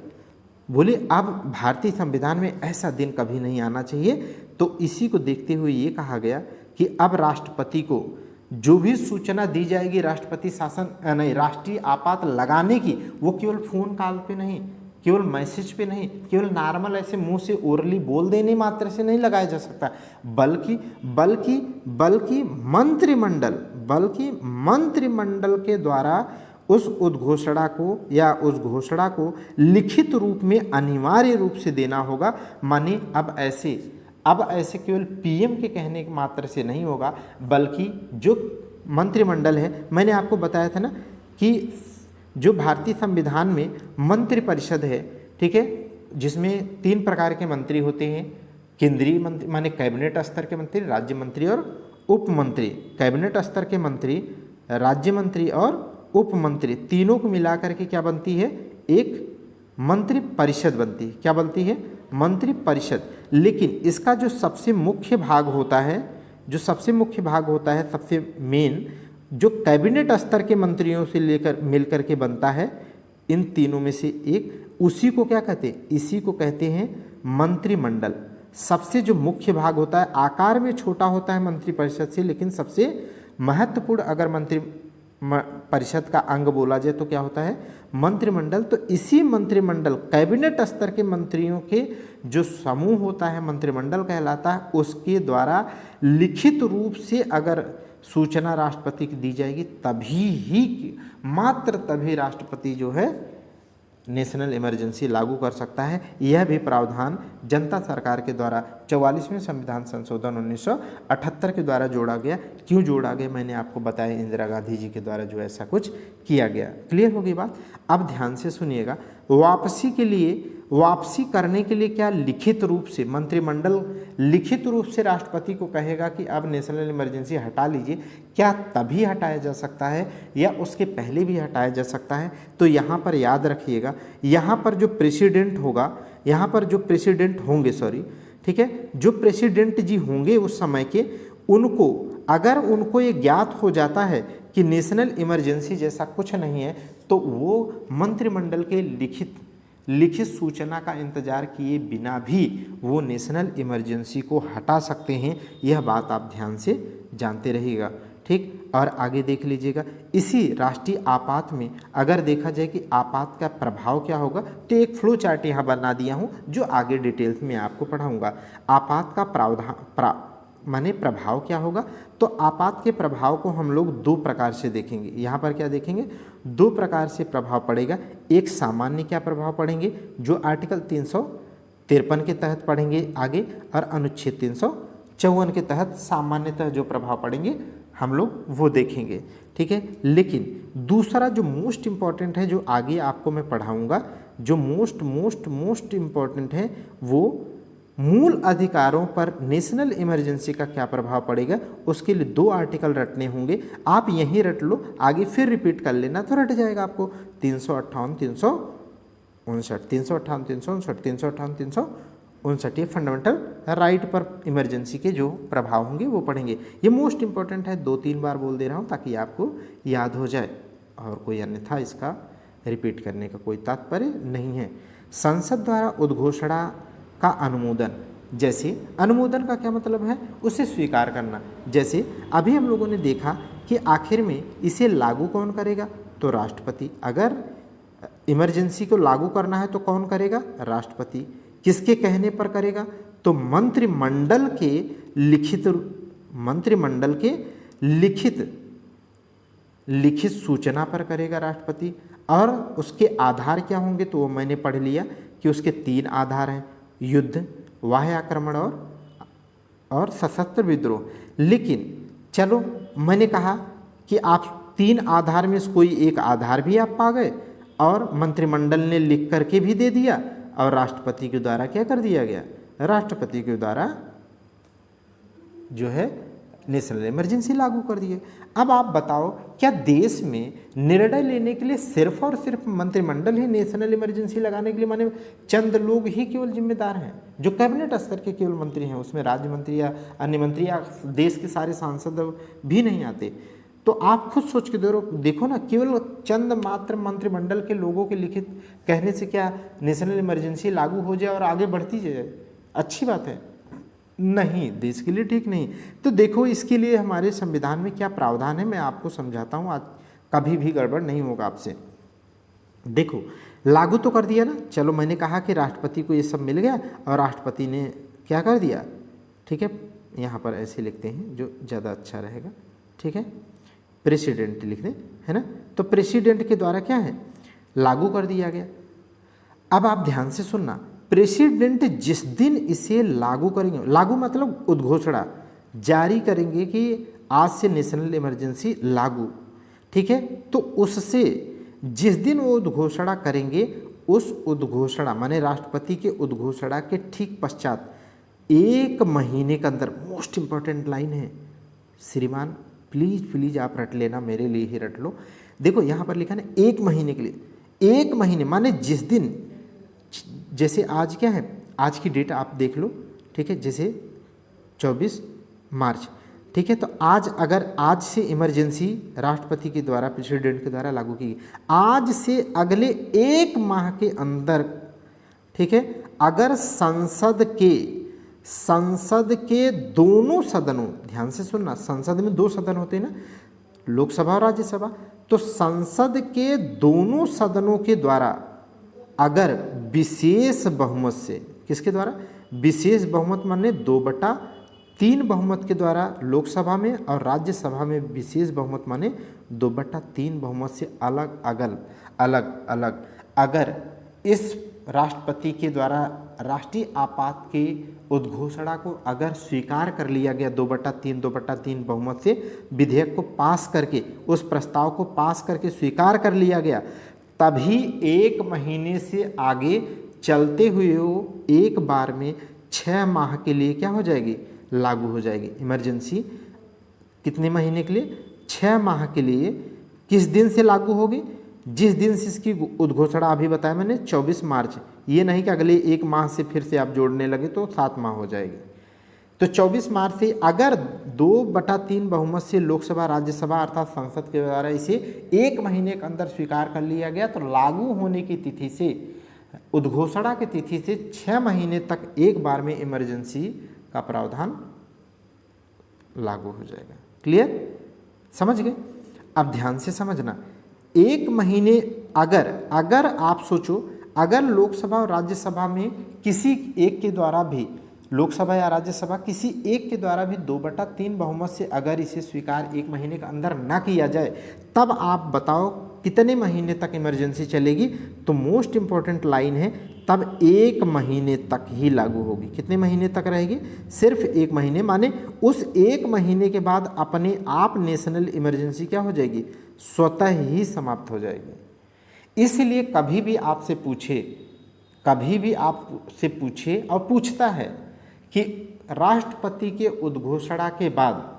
बोले अब भारतीय संविधान में ऐसा दिन कभी नहीं आना चाहिए। तो इसी को देखते हुए ये कहा गया कि अब राष्ट्रपति को जो भी सूचना दी जाएगी राष्ट्रपति शासन नहीं राष्ट्रीय आपात लगाने की, वो केवल फ़ोन कॉल पे नहीं, केवल मैसेज पे नहीं, केवल नॉर्मल ऐसे मुंह से ओरली बोल देने मात्र से नहीं लगाया जा सकता, बल्कि बल्कि बल्कि मंत्रिमंडल के द्वारा उस उद्घोषणा को या उस घोषणा को लिखित रूप में अनिवार्य रूप से देना होगा। माने अब ऐसे केवल पीएम के कहने मात्र से नहीं होगा, बल्कि जो मंत्रिमंडल है, मैंने आपको बताया था ना कि जो भारतीय संविधान में मंत्रिपरिषद है, ठीक है, जिसमें 3 प्रकार के मंत्री होते हैं, केंद्रीय मंत्री माने कैबिनेट स्तर के मंत्री, राज्य मंत्री और उप मंत्री। कैबिनेट स्तर के मंत्री, राज्य मंत्री और उप मंत्री, तीनों को मिलाकर के क्या बनती है, एक मंत्रिपरिषद बनती है। क्या बनती है, मंत्रिपरिषद। लेकिन इसका जो सबसे मुख्य भाग होता है, सबसे मेन जो कैबिनेट स्तर के मंत्रियों से लेकर मिलकर के बनता है, इन तीनों में से एक, उसी को क्या कहते हैं, इसी को कहते हैं मंत्रिमंडल। सबसे जो मुख्य भाग होता है, आकार में छोटा होता है मंत्रिपरिषद से, लेकिन सबसे महत्वपूर्ण अगर मंत्री परिषद का अंग बोला जाए तो क्या होता है, मंत्रिमंडल। तो इसी मंत्रिमंडल, कैबिनेट स्तर के मंत्रियों के जो समूह होता है, मंत्रिमंडल कहलाता है, उसके द्वारा लिखित रूप से अगर सूचना राष्ट्रपति की दी जाएगी, मात्र तभी राष्ट्रपति जो है नेशनल इमरजेंसी लागू कर सकता है। यह भी प्रावधान जनता सरकार के द्वारा 44वें संविधान संशोधन 1978 के द्वारा जोड़ा गया। क्यों जोड़ा गया मैंने आपको बताया, इंदिरा गांधी जी के द्वारा जो ऐसा कुछ किया गया। क्लियर होगी बात। अब ध्यान से सुनिएगा, वापसी करने के लिए क्या लिखित रूप से मंत्रिमंडल लिखित रूप से राष्ट्रपति को कहेगा कि अब नेशनल इमरजेंसी हटा लीजिए, क्या तभी हटाया जा सकता है या उसके पहले भी हटाया जा सकता है? तो यहाँ पर याद रखिएगा, यहाँ पर जो प्रेसिडेंट होगा, यहाँ पर जो प्रेसिडेंट होंगे, ठीक है, जो प्रेसिडेंट जी होंगे उस समय के, उनको अगर उनको ये ज्ञात हो जाता है कि नेशनल इमरजेंसी जैसा कुछ नहीं है, तो वो मंत्रिमंडल के लिखित सूचना का इंतजार किए बिना भी वो नेशनल इमरजेंसी को हटा सकते हैं। यह बात आप ध्यान से जानते रहिएगा, ठीक। और आगे देख लीजिएगा, इसी राष्ट्रीय आपात में अगर देखा जाए कि आपात का प्रभाव क्या होगा, तो एक फ्लो चार्ट यहाँ बना दिया हूँ जो आगे डिटेल्स में आपको पढ़ाऊँगा। आपात का प्रभाव क्या होगा, तो आपात के प्रभाव को हम लोग 2 प्रकार से देखेंगे। यहाँ पर क्या देखेंगे, 2 प्रकार से प्रभाव पड़ेगा। एक सामान्य क्या प्रभाव पड़ेंगे, जो आर्टिकल 353 के तहत पढ़ेंगे आगे, और अनुच्छेद 354 के तहत सामान्यतः जो प्रभाव पड़ेंगे हम लोग वो देखेंगे, ठीक है। लेकिन दूसरा जो मोस्ट इम्पॉर्टेंट है, जो आगे आपको मैं पढ़ाऊँगा, जो मोस्ट इम्पॉर्टेंट है, वो मूल अधिकारों पर नेशनल इमरजेंसी का क्या प्रभाव पड़ेगा, उसके लिए 2 आर्टिकल रटने होंगे। आप यहीं रट लो, आगे फिर रिपीट कर लेना तो रट जाएगा आपको। 358, 359, ये फंडामेंटल राइट पर इमरजेंसी के जो प्रभाव होंगे वो पढ़ेंगे। ये मोस्ट इंपॉर्टेंट है, 2-3 बार बोल दे रहा हूँ ताकि आपको याद हो जाए, और कोई अन्यथा इसका रिपीट करने का कोई तात्पर्य नहीं है। संसद द्वारा उद्घोषणा का अनुमोदन, जैसे अनुमोदन का क्या मतलब है, उसे स्वीकार करना। जैसे अभी हम लोगों ने देखा कि आखिर में इसे लागू कौन करेगा, तो राष्ट्रपति। अगर इमरजेंसी को लागू करना है तो कौन करेगा, राष्ट्रपति। किसके कहने पर करेगा, तो मंत्रिमंडल के लिखित सूचना पर करेगा राष्ट्रपति। और उसके आधार क्या होंगे, तो वो मैंने पढ़ लिया कि उसके 3 आधार हैं, युद्ध, बाह्य आक्रमण और सशस्त्र विद्रोह। लेकिन चलो, मैंने कहा कि आप 3 आधार में से कोई एक आधार भी आप पा गए, और मंत्रिमंडल ने लिख करके भी दे दिया, और राष्ट्रपति के द्वारा क्या कर दिया गया, राष्ट्रपति के द्वारा जो है नेशनल इमरजेंसी लागू कर दी है। अब आप बताओ, क्या देश में निर्णय लेने के लिए सिर्फ और सिर्फ मंत्रिमंडल ही नेशनल इमरजेंसी लगाने के लिए, माने चंद लोग ही केवल जिम्मेदार हैं जो कैबिनेट स्तर के केवल मंत्री हैं, उसमें राज्य मंत्री या अन्य मंत्री या देश के सारे सांसद भी नहीं आते? तो आप खुद सोच के देखो ना, केवल चंद मात्र मंत्रिमंडल के लोगों के लिखित कहने से क्या नेशनल इमरजेंसी लागू हो जाए और आगे बढ़ती जाए? अच्छी बात है? नहीं, देश के लिए ठीक नहीं। तो देखो, इसके लिए हमारे संविधान में क्या प्रावधान है, मैं आपको समझाता हूँ, आज कभी भी गड़बड़ नहीं होगा आपसे। देखो, लागू तो कर दिया ना, चलो मैंने कहा कि राष्ट्रपति को ये सब मिल गया और राष्ट्रपति ने क्या कर दिया, ठीक है, यहाँ पर ऐसे लिखते हैं जो ज़्यादा अच्छा रहेगा, ठीक है, प्रेसिडेंट लिख दें, है ना। तो प्रेसिडेंट के द्वारा क्या है, लागू कर दिया गया। अब आप ध्यान से सुनना, प्रेसिडेंट जिस दिन इसे लागू करेंगे, लागू मतलब उद्घोषणा जारी करेंगे कि आज से नेशनल इमरजेंसी लागू, ठीक है, तो उससे जिस दिन वो उद्घोषणा करेंगे, उस उद्घोषणा माने राष्ट्रपति के उद्घोषणा के ठीक पश्चात 1 महीने के अंदर, मोस्ट इंपॉर्टेंट लाइन है श्रीमान, प्लीज़ प्लीज़ आप रट लेना, मेरे लिए ही रट लो। देखो यहाँ पर लिखा है 1 महीने के लिए, 1 महीने माने जिस दिन, जैसे आज क्या है, आज की डेट आप देख लो, ठीक है, जैसे 24 मार्च, ठीक है, तो आज अगर आज से इमरजेंसी राष्ट्रपति के द्वारा, प्रेसिडेंट के द्वारा लागू की, आज से अगले 1 माह के अंदर, ठीक है, अगर संसद के दोनों सदनों, ध्यान से सुनना, संसद में 2 सदन होते हैं ना, लोकसभा और राज्यसभा, तो संसद के दोनों सदनों के द्वारा अगर विशेष बहुमत से, किसके द्वारा, विशेष बहुमत माने 2/3 बहुमत के द्वारा लोकसभा में और राज्यसभा में विशेष बहुमत माने 2/3 बहुमत से अलग अगर इस राष्ट्रपति के द्वारा राष्ट्रीय आपात के उद्घोषणा को अगर स्वीकार कर लिया गया 2/3 बहुमत से, विधेयक को पास करके, उस प्रस्ताव को पास करके स्वीकार कर लिया गया, तभी 1 महीने से आगे चलते हुए वो एक बार में 6 माह के लिए क्या हो जाएगी, लागू हो जाएगी इमरजेंसी। कितने महीने के लिए, 6 माह के लिए। किस दिन से लागू होगी, जिस दिन से इसकी उद्घोषणा अभी बताया मैंने 24 मार्च, ये नहीं कि अगले 1 माह से फिर से आप जोड़ने लगे तो 7 माह हो जाएगी। तो 24 मार्च से अगर 2/3 बहुमत से लोकसभा राज्यसभा अर्थात संसद के द्वारा इसे 1 महीने के अंदर स्वीकार कर लिया गया, तो लागू होने की तिथि से, उद्घोषणा की तिथि से 6 महीने तक एक बार में इमरजेंसी का प्रावधान लागू हो जाएगा। क्लियर, समझ गए? अब ध्यान से समझना, 1 महीने अगर आप सोचो, अगर लोकसभा और राज्यसभा में किसी एक के द्वारा भी, लोकसभा या राज्यसभा किसी एक के द्वारा भी 2/3 बहुमत से अगर इसे स्वीकार 1 महीने के अंदर ना किया जाए, तब आप बताओ कितने महीने तक इमरजेंसी चलेगी? तो मोस्ट इम्पॉर्टेंट लाइन है, तब 1 महीने तक ही लागू होगी। कितने महीने तक रहेगी? सिर्फ 1 महीने, माने उस 1 महीने के बाद अपने आप नेशनल इमरजेंसी क्या हो जाएगी, स्वतः ही समाप्त हो जाएगी। इसलिए कभी भी आपसे पूछे और पूछता है कि राष्ट्रपति के उद्घोषणा के बाद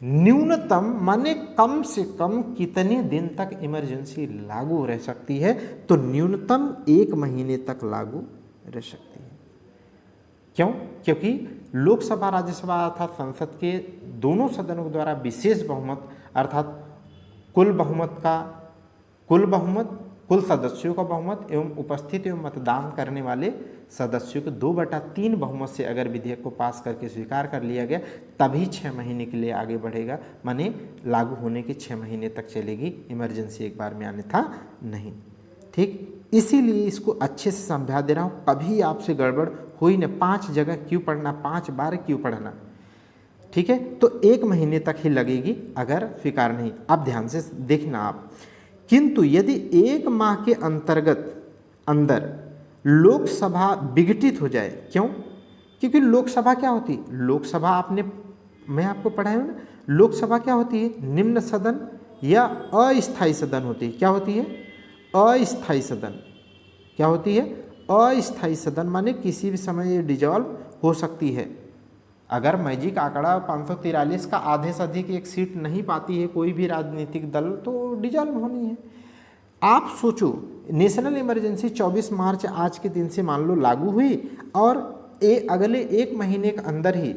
न्यूनतम माने कम से कम कितने दिन तक इमरजेंसी लागू रह सकती है, तो न्यूनतम 1 महीने तक लागू रह सकती है। क्यों? क्योंकि लोकसभा राज्यसभा अर्थात संसद के दोनों सदनों द्वारा विशेष बहुमत अर्थात कुल सदस्यों का बहुमत एवं उपस्थित एवं मतदान करने वाले सदस्यों के 2/3 बहुमत से अगर विधेयक को पास करके स्वीकार कर लिया गया, तभी 6 महीने के लिए आगे बढ़ेगा, माने लागू होने के 6 महीने तक चलेगी इमरजेंसी, एक बार में आने था नहीं। ठीक, इसीलिए इसको अच्छे से समझा दे रहा हूँ, कभी आपसे गड़बड़ हो ही नहीं। 5 जगह क्यों पढ़ना, 5 बार क्यों पढ़ना, ठीक है? तो 1 महीने तक ही लगेगी अगर स्वीकार नहीं। अब ध्यान से देखना आप, किंतु यदि 1 माह के अंदर लोकसभा विघटित हो जाए, क्यों? क्योंकि लोकसभा क्या होती है, लोकसभा मैं आपको पढ़ाया हूं ना, लोकसभा क्या होती है, निम्न सदन या अस्थायी सदन होती है। क्या होती है? अस्थायी सदन। क्या होती है? अस्थायी सदन, माने किसी भी समय ये डिजॉल्व हो सकती है। अगर मैजिक आंकड़ा 543 का आधे से अधिक एक सीट नहीं पाती है कोई भी राजनीतिक दल, तो डिजॉल्व होनी है। आप सोचो, नेशनल इमरजेंसी 24 मार्च आज के दिन से मान लो लागू हुई और अगले 1 महीने के अंदर ही,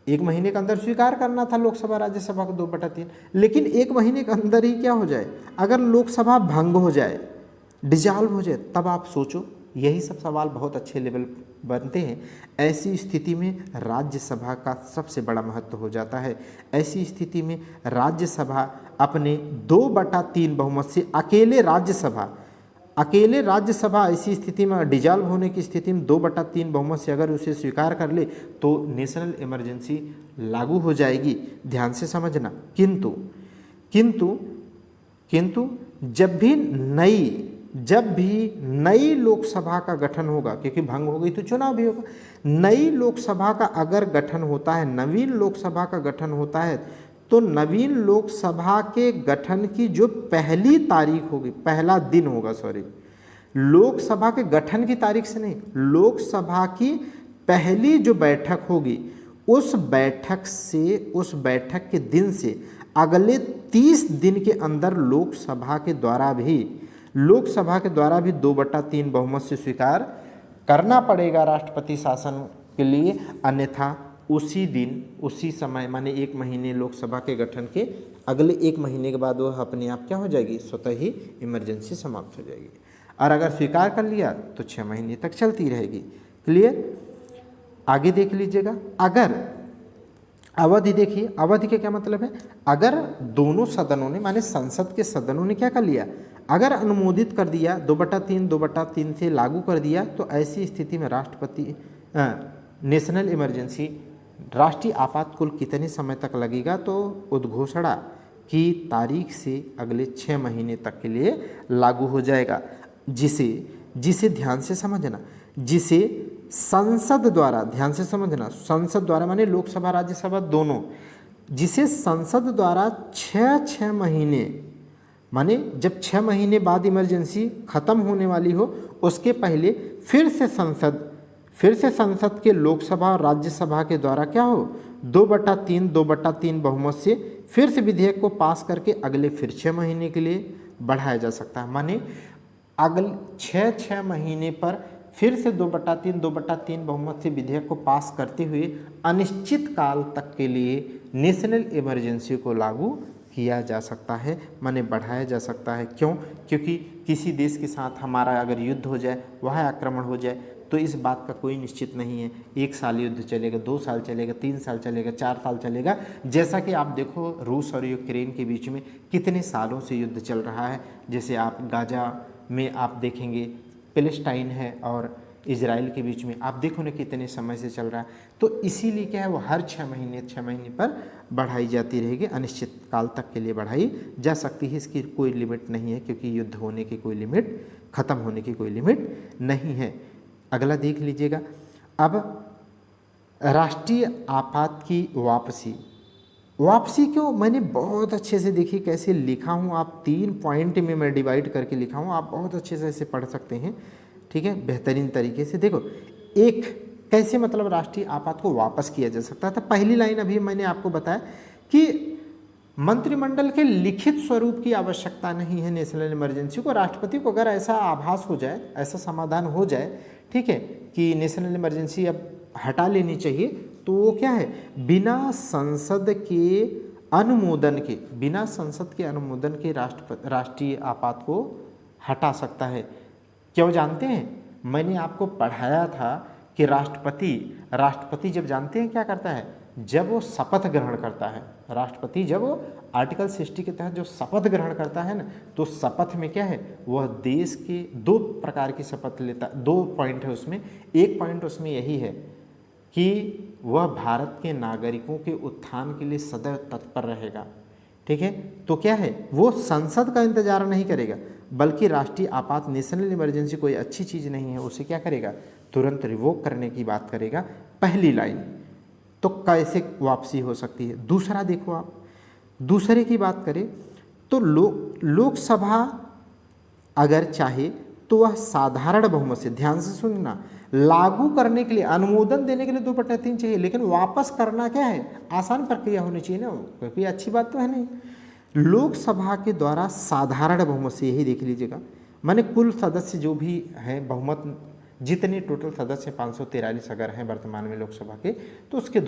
1 महीने के अंदर स्वीकार करना था लोकसभा राज्यसभा को 2/3, लेकिन 1 महीने के अंदर ही क्या हो जाए, अगर लोकसभा भंग हो जाए, डिजॉल्व हो जाए, तब आप सोचो। यही सब सवाल बहुत अच्छे लेवल बनते हैं। ऐसी स्थिति में राज्यसभा का सबसे बड़ा महत्व हो जाता है। ऐसी स्थिति में राज्यसभा अपने 2/3 बहुमत से अकेले राज्यसभा ऐसी स्थिति में, डिजॉल्व होने की स्थिति में 2/3 बहुमत से अगर उसे स्वीकार कर ले तो नेशनल इमरजेंसी लागू हो जाएगी। ध्यान से समझना। किंतु जब भी नई लोकसभा का गठन होगा, क्योंकि भंग हो गई तो चुनाव भी होगा, नई लोकसभा का अगर गठन होता है, नवीन लोकसभा का गठन होता है, तो नवीन लोकसभा के गठन की जो पहली तारीख होगी, पहला दिन होगा, लोकसभा के गठन की तारीख से नहीं, लोकसभा की पहली जो बैठक होगी, उस बैठक के दिन से अगले 30 दिन के अंदर लोकसभा के द्वारा भी 2/3 बहुमत से स्वीकार करना पड़ेगा राष्ट्रपति शासन के लिए, अन्यथा उसी दिन, उसी समय, माने 1 महीने लोकसभा के गठन के अगले 1 महीने के बाद वह अपने आप क्या हो जाएगी, स्वतः ही इमरजेंसी समाप्त हो जाएगी। और अगर स्वीकार कर लिया तो 6 महीने तक चलती रहेगी। क्लियर? आगे देख लीजिएगा। अगर अवधि देखिए, अवधि का क्या मतलब है, अगर दोनों सदनों ने, माने संसद के सदनों ने क्या कर लिया, अगर अनुमोदित कर दिया, 2/3 से लागू कर दिया, तो ऐसी स्थिति में नेशनल इमरजेंसी, राष्ट्रीय आपातकाल कितने समय तक लगेगा, तो उद्घोषणा की तारीख से अगले 6 महीने तक के लिए लागू हो जाएगा। जिसे ध्यान से समझना, जिसे संसद द्वारा, ध्यान से समझना, संसद द्वारा माने लोकसभा राज्यसभा दोनों, जिसे संसद द्वारा 6 महीने, माने जब 6 महीने बाद इमरजेंसी खत्म होने वाली हो, उसके पहले फिर से संसद के लोकसभा और राज्यसभा के द्वारा क्या हो, 2/3 बहुमत से फिर से विधेयक को पास करके अगले फिर 6 महीने के लिए बढ़ाया जा सकता है। माने अगले 6 महीने पर फिर से 2/3 बहुमत से विधेयक को पास करते हुए अनिश्चित काल तक के लिए नेशनल इमरजेंसी को लागू किया जा सकता है, माने बढ़ाया जा सकता है। क्यों? क्योंकि किसी देश के साथ हमारा अगर युद्ध हो जाए, वह आक्रमण हो जाए, तो इस बात का कोई निश्चित नहीं है 1 साल युद्ध चलेगा, 2 साल चलेगा, 3 साल चलेगा, 4 साल चलेगा। जैसा कि आप देखो रूस और यूक्रेन के बीच में कितने सालों से युद्ध चल रहा है। जैसे आप गाजा में आप देखेंगे, पैलेस्टाइन है और इजराइल के बीच में, आप देखो ना कितने समय से चल रहा है। तो इसीलिए क्या है, वो हर 6 महीने पर बढ़ाई जाती रहेगी, अनिश्चित काल तक के लिए बढ़ाई जा सकती है। इसकी कोई लिमिट नहीं है, क्योंकि युद्ध होने की कोई लिमिट, खत्म होने की कोई लिमिट नहीं है। अगला देख लीजिएगा। अब राष्ट्रीय आपात की वापसी क्यों, मैंने बहुत अच्छे से देखिए कैसे लिखा हूँ, आप 3 पॉइंट में मैं डिवाइड करके लिखा हूँ, आप बहुत अच्छे से ऐसे पढ़ सकते हैं। ठीक है, बेहतरीन तरीके से देखो, एक कैसे मतलब राष्ट्रीय आपात को वापस किया जा सकता था। पहली लाइन अभी मैंने आपको बताया कि मंत्रिमंडल के लिखित स्वरूप की आवश्यकता नहीं है नेशनल इमरजेंसी को। राष्ट्रपति को अगर ऐसा आभास हो जाए, ऐसा समाधान हो जाए, ठीक है, कि नेशनल इमरजेंसी अब हटा लेनी चाहिए, तो वो क्या है, बिना संसद के अनुमोदन के राष्ट्रीय आपात को हटा सकता है। क्यों जानते हैं? मैंने आपको पढ़ाया था कि राष्ट्रपति जब जानते हैं क्या करता है, जब वो शपथ ग्रहण करता है, राष्ट्रपति जब वो आर्टिकल 60 के तहत जो शपथ ग्रहण करता है ना, तो शपथ में क्या है, वह देश के 2 प्रकार की शपथ लेता, 2 पॉइंट है उसमें। एक पॉइंट उसमें यही है कि वह भारत के नागरिकों के उत्थान के लिए सदैव तत्पर रहेगा। ठीक है, तो क्या है, वो संसद का इंतजार नहीं करेगा, बल्कि राष्ट्रीय आपात, नेशनल इमरजेंसी कोई अच्छी चीज़ नहीं है, उसे क्या करेगा, तुरंत रिवोक करने की बात करेगा। पहली लाइन। तो कैसे वापसी हो सकती है? दूसरा देखो, आप दूसरे की बात करें तो लोकसभा अगर चाहे तो वह साधारण बहुमत से, ध्यान से सुनना, लागू करने के लिए, अनुमोदन देने के लिए 2/3 चाहिए, लेकिन वापस करना क्या है, आसान प्रक्रिया होनी चाहिए ना, क्योंकि अच्छी बात तो है नहीं। लोकसभा के द्वारा साधारण बहुमत से, यही देख लीजिएगा, माने कुल सदस्य जो भी हैं, बहुमत जितने टोटल सदस्य 543 अगर हैं वर्तमान में लोकसभा के, तो उसके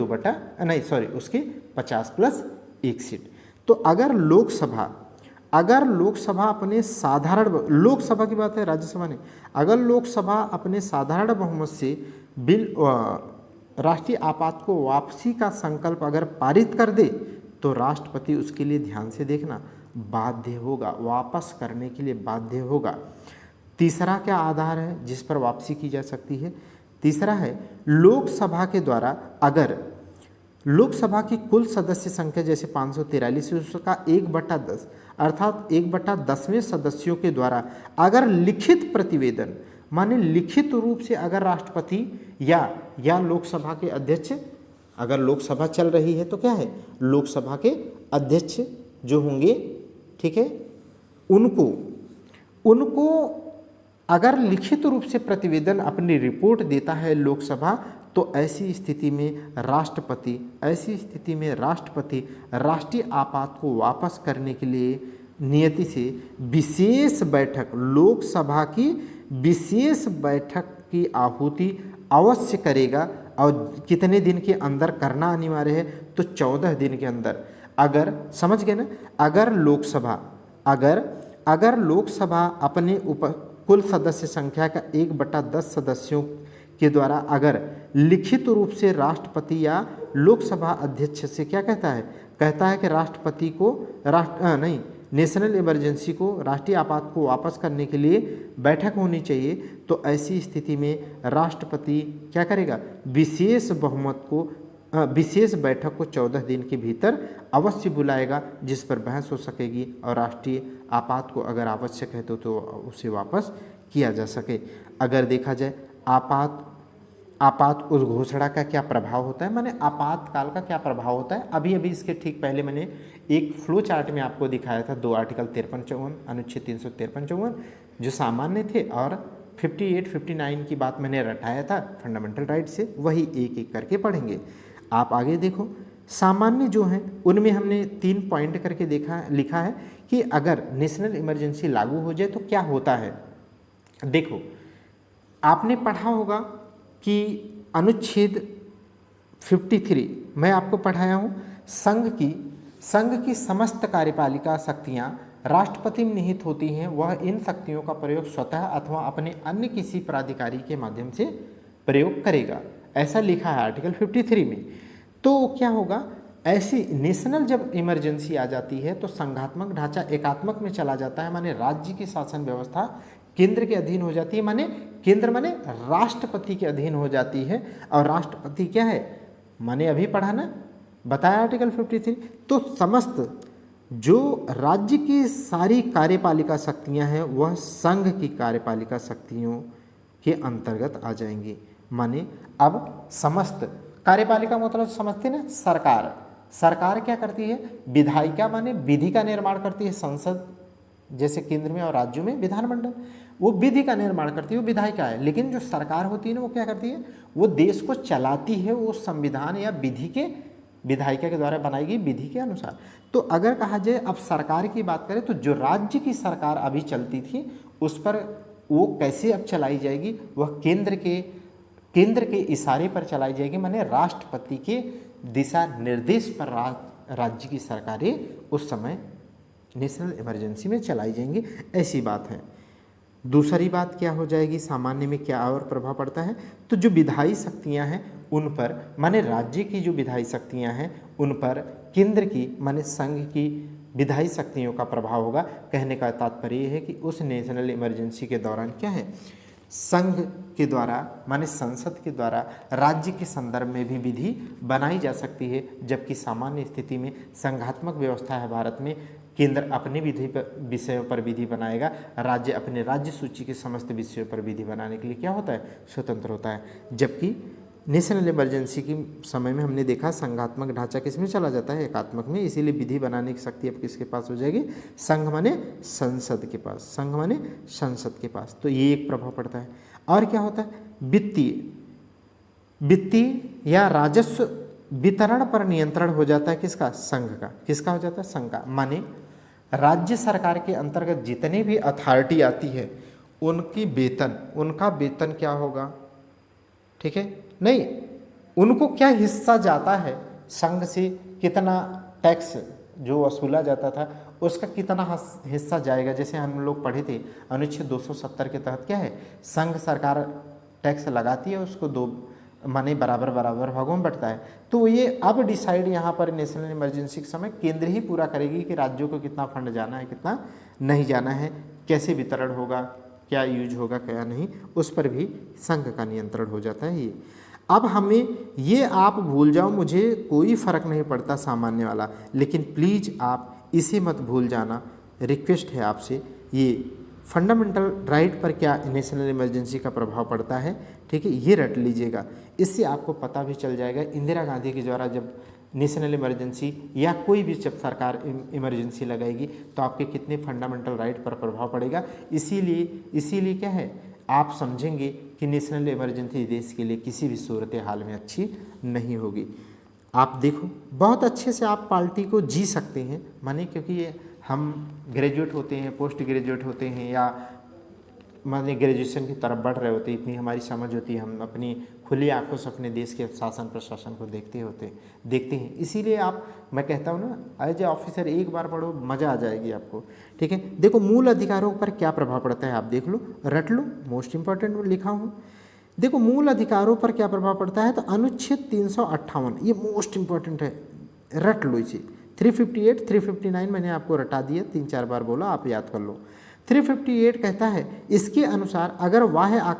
उसके 50+1 सीट। तो अगर लोकसभा अपने साधारण, लोकसभा की बात है, राज्यसभा नहीं, अगर लोकसभा अपने साधारण बहुमत से बिल राष्ट्रीय आपात को वापसी का संकल्प अगर पारित कर दे, तो राष्ट्रपति उसके लिए, ध्यान से देखना, बाध्य होगा, वापस करने के लिए बाध्य होगा। तीसरा क्या आधार है जिस पर वापसी की जा सकती है? तीसरा है लोकसभा के द्वारा, अगर लोकसभा की कुल सदस्य संख्या जैसे 543 है, उसका 1/10 अर्थात 1/10वें सदस्यों के द्वारा अगर लिखित प्रतिवेदन, माने लिखित रूप से अगर राष्ट्रपति या लोकसभा के अध्यक्ष, अगर लोकसभा चल रही है तो क्या है, लोकसभा के अध्यक्ष जो होंगे, ठीक है, उनको अगर लिखित रूप से प्रतिवेदन, अपनी रिपोर्ट देता है लोकसभा, तो ऐसी स्थिति में राष्ट्रपति राष्ट्रीय आपात को वापस करने के लिए नियति से विशेष बैठक, लोकसभा की विशेष बैठक की आहुति अवश्य करेगा। और कितने दिन के अंदर करना अनिवार्य है? तो 14 दिन के अंदर। अगर, समझ गए ना, अगर लोकसभा अपने कुल सदस्य संख्या का 1/10 सदस्यों के द्वारा अगर लिखित रूप से राष्ट्रपति या लोकसभा अध्यक्ष से क्या कहता है कि राष्ट्रपति को नेशनल इमरजेंसी को, राष्ट्रीय आपात को वापस करने के लिए बैठक होनी चाहिए, तो ऐसी स्थिति में राष्ट्रपति क्या करेगा, विशेष बैठक को 14 दिन के भीतर अवश्य बुलाएगा, जिस पर बहस हो सकेगी और राष्ट्रीय आपात को अगर आवश्यक है तो उसे वापस किया जा सके। अगर देखा जाए आपात उस घोषणा का क्या प्रभाव होता है, माने आपातकाल का क्या प्रभाव होता है, अभी इसके ठीक पहले मैंने एक फ्लो चार्ट में आपको दिखाया था, 2 आर्टिकल 53-54, अनुच्छेद 353-54 जो सामान्य थे, और 58-59 की बात मैंने रटाया था फंडामेंटल राइट से, वही एक एक करके पढ़ेंगे। आप आगे देखो, सामान्य जो हैं उनमें हमने 3 पॉइंट करके लिखा है कि अगर नेशनल इमरजेंसी लागू हो जाए तो क्या होता है। देखो, आपने पढ़ा होगा कि अनुच्छेद 53 मैं आपको पढ़ाया हूँ, संघ की समस्त कार्यपालिका शक्तियाँ राष्ट्रपति में निहित होती हैं, वह इन शक्तियों का प्रयोग स्वतः अथवा अपने अन्य किसी प्राधिकारी के माध्यम से प्रयोग करेगा, ऐसा लिखा है आर्टिकल 53 में। तो क्या होगा, ऐसी नेशनल जब इमरजेंसी आ जाती है तो संघात्मक ढांचा एकात्मक में चला जाता है, माने राज्य की शासन व्यवस्था केंद्र के अधीन हो जाती है, माने केंद्र माने राष्ट्रपति के अधीन हो जाती है। और राष्ट्रपति क्या है, माने अभी पढ़ा ना, बताया आर्टिकल 53। तो समस्त जो राज्य की सारी कार्यपालिका शक्तियां हैं वह संघ की कार्यपालिका शक्तियों के अंतर्गत आ जाएंगी। माने अब समस्त कार्यपालिका मतलब समझते ना, सरकार क्या करती है, विधायिका माने विधि का निर्माण करती है, संसद जैसे केंद्र में और राज्यों में विधानमंडल, वो विधि का निर्माण करती है, वो विधायिका है। लेकिन जो सरकार होती है ना, वो क्या करती है, वो देश को चलाती है, वो संविधान या विधि के, विधायिका के द्वारा बनाई गई विधि के अनुसार। तो अगर कहा जाए अब सरकार की बात करें तो जो राज्य की सरकार अभी चलती थी उस पर वो कैसे अब चलाई जाएगी, वह केंद्र के इशारे पर चलाई जाएगी, माने राष्ट्रपति के दिशा निर्देश पर राज्य की सरकारें उस समय नेशनल इमरजेंसी में चलाई जाएंगी, ऐसी बात है। दूसरी बात क्या हो जाएगी, सामान्य में क्या और प्रभाव पड़ता है, तो जो विधायी शक्तियां हैं उन पर, माने राज्य की जो विधायी शक्तियां हैं उन पर केंद्र की माने संघ की विधायी शक्तियों का प्रभाव होगा। कहने का तात्पर्य है कि उस नेशनल इमरजेंसी के दौरान क्या है, संघ के द्वारा माने संसद के द्वारा राज्य के संदर्भ में भी विधि बनाई जा सकती है, जबकि सामान्य स्थिति में संघात्मक व्यवस्था है भारत में, केंद्र अपने विषयों पर विधि बनाएगा, राज्य अपने राज्य सूची के समस्त विषयों पर विधि बनाने के लिए क्या होता है, स्वतंत्र होता है। जबकि नेशनल इमरजेंसी के समय में हमने देखा संघात्मक ढांचा किस में चला जाता है, एकात्मक में, इसीलिए विधि बनाने की शक्ति अब किसके पास हो जाएगी, संघ माने संसद के पास, संघ माने संसद के पास। तो ये एक प्रभाव पड़ता है। और क्या होता है, वित्तीय या राजस्व वितरण पर नियंत्रण हो जाता है किसका, संघ का। किसका हो जाता है, संघ का। माने राज्य सरकार के अंतर्गत जितनी भी अथॉरिटी आती है उनका वेतन क्या होगा, ठीक है, नहीं, उनको क्या हिस्सा जाता है संघ से, कितना टैक्स जो वसूला जाता था उसका कितना हिस्सा जाएगा। जैसे हम लोग पढ़े थे अनुच्छेद 270 के तहत क्या है, संघ सरकार टैक्स लगाती है, उसको दो माने बराबर बराबर भागों में बंटता है। तो ये अब डिसाइड यहाँ पर नेशनल इमरजेंसी के समय केंद्र ही पूरा करेगी कि राज्यों को कितना फंड जाना है, कितना नहीं जाना है, कैसे वितरण होगा, क्या यूज होगा, क्या नहीं, उस पर भी संघ का नियंत्रण हो जाता है। ये अब हमें ये आप भूल जाओ, मुझे कोई फ़र्क नहीं पड़ता सामान्य वाला, लेकिन प्लीज़ आप इसे मत भूल जाना, रिक्वेस्ट है आपसे। ये फंडामेंटल राइट पर क्या नेशनल इमरजेंसी का प्रभाव पड़ता है, ठीक है, ये रट लीजिएगा। इससे आपको पता भी चल जाएगा इंदिरा गांधी के द्वारा जब नेशनल इमरजेंसी या कोई भी जब सरकार इमरजेंसी लगाएगी तो आपके कितने फंडामेंटल राइट पर प्रभाव पड़ेगा। इसीलिए क्या है, आप समझेंगे कि नेशनल इमरजेंसी देश के लिए किसी भी सूरत हाल में अच्छी नहीं होगी। आप देखो बहुत अच्छे से आप पार्टी को जी सकते हैं, माने क्योंकि ये हम ग्रेजुएट होते हैं, पोस्ट ग्रेजुएट होते हैं, या माने ग्रेजुएशन की तरफ बढ़ रहे होते हैं, इतनी हमारी समझ होती है, हम अपनी खुली आंखों से अपने देश के शासन प्रशासन को देखते हैं। इसीलिए आप, मैं कहता हूँ ना, एज ए ऑफिसर एक बार पढ़ो, मज़ा आ जाएगी आपको, ठीक है। देखो मूल अधिकारों पर क्या प्रभाव पड़ता है, आप देख लो, रट लो, मोस्ट इंपॉर्टेंट लिखा हूँ। देखो मूल अधिकारों पर क्या प्रभाव पड़ता है, तो अनुच्छेद 358 ये मोस्ट इंपॉर्टेंट है, रट लो इसे। 358, 359 मैंने आपको रटा दिया, 3-4 बार बोला, आप याद कर लो। 358 कहता है, इसके अनुसार अगर बाह्य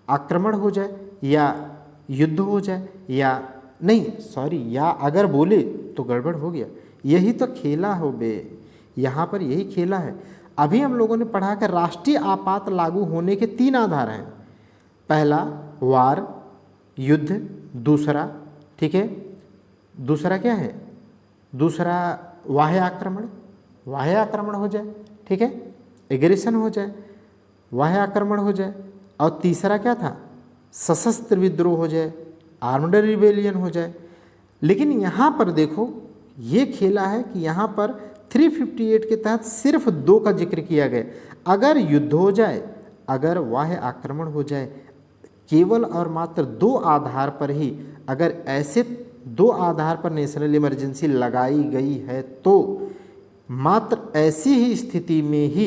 आक्रमण हो जाए या युद्ध हो जाए या नहीं, सॉरी, या अगर बोले तो गड़बड़ हो गया, यही तो खेला हो बे, यहाँ पर यही खेला है। अभी हम लोगों ने पढ़ा कि राष्ट्रीय आपात लागू होने के 3 आधार हैं, पहला वार, युद्ध, दूसरा, ठीक है, दूसरा क्या है, दूसरा बाह्य आक्रमण हो जाए, ठीक है, एग्रेशन हो जाए, बाह्य आक्रमण हो जाए, और तीसरा क्या था, सशस्त्र विद्रोह हो जाए, आर्म्ड रिबेलियन हो जाए। लेकिन यहाँ पर देखो ये खेला है कि यहाँ पर 358 के तहत सिर्फ 2 का जिक्र किया गया, अगर युद्ध हो जाए, अगर बाह्य आक्रमण हो जाए, केवल और मात्र 2 आधार पर ही, अगर ऐसे 2 आधार पर नेशनल इमरजेंसी लगाई गई है तो मात्र ऐसी ही स्थिति में ही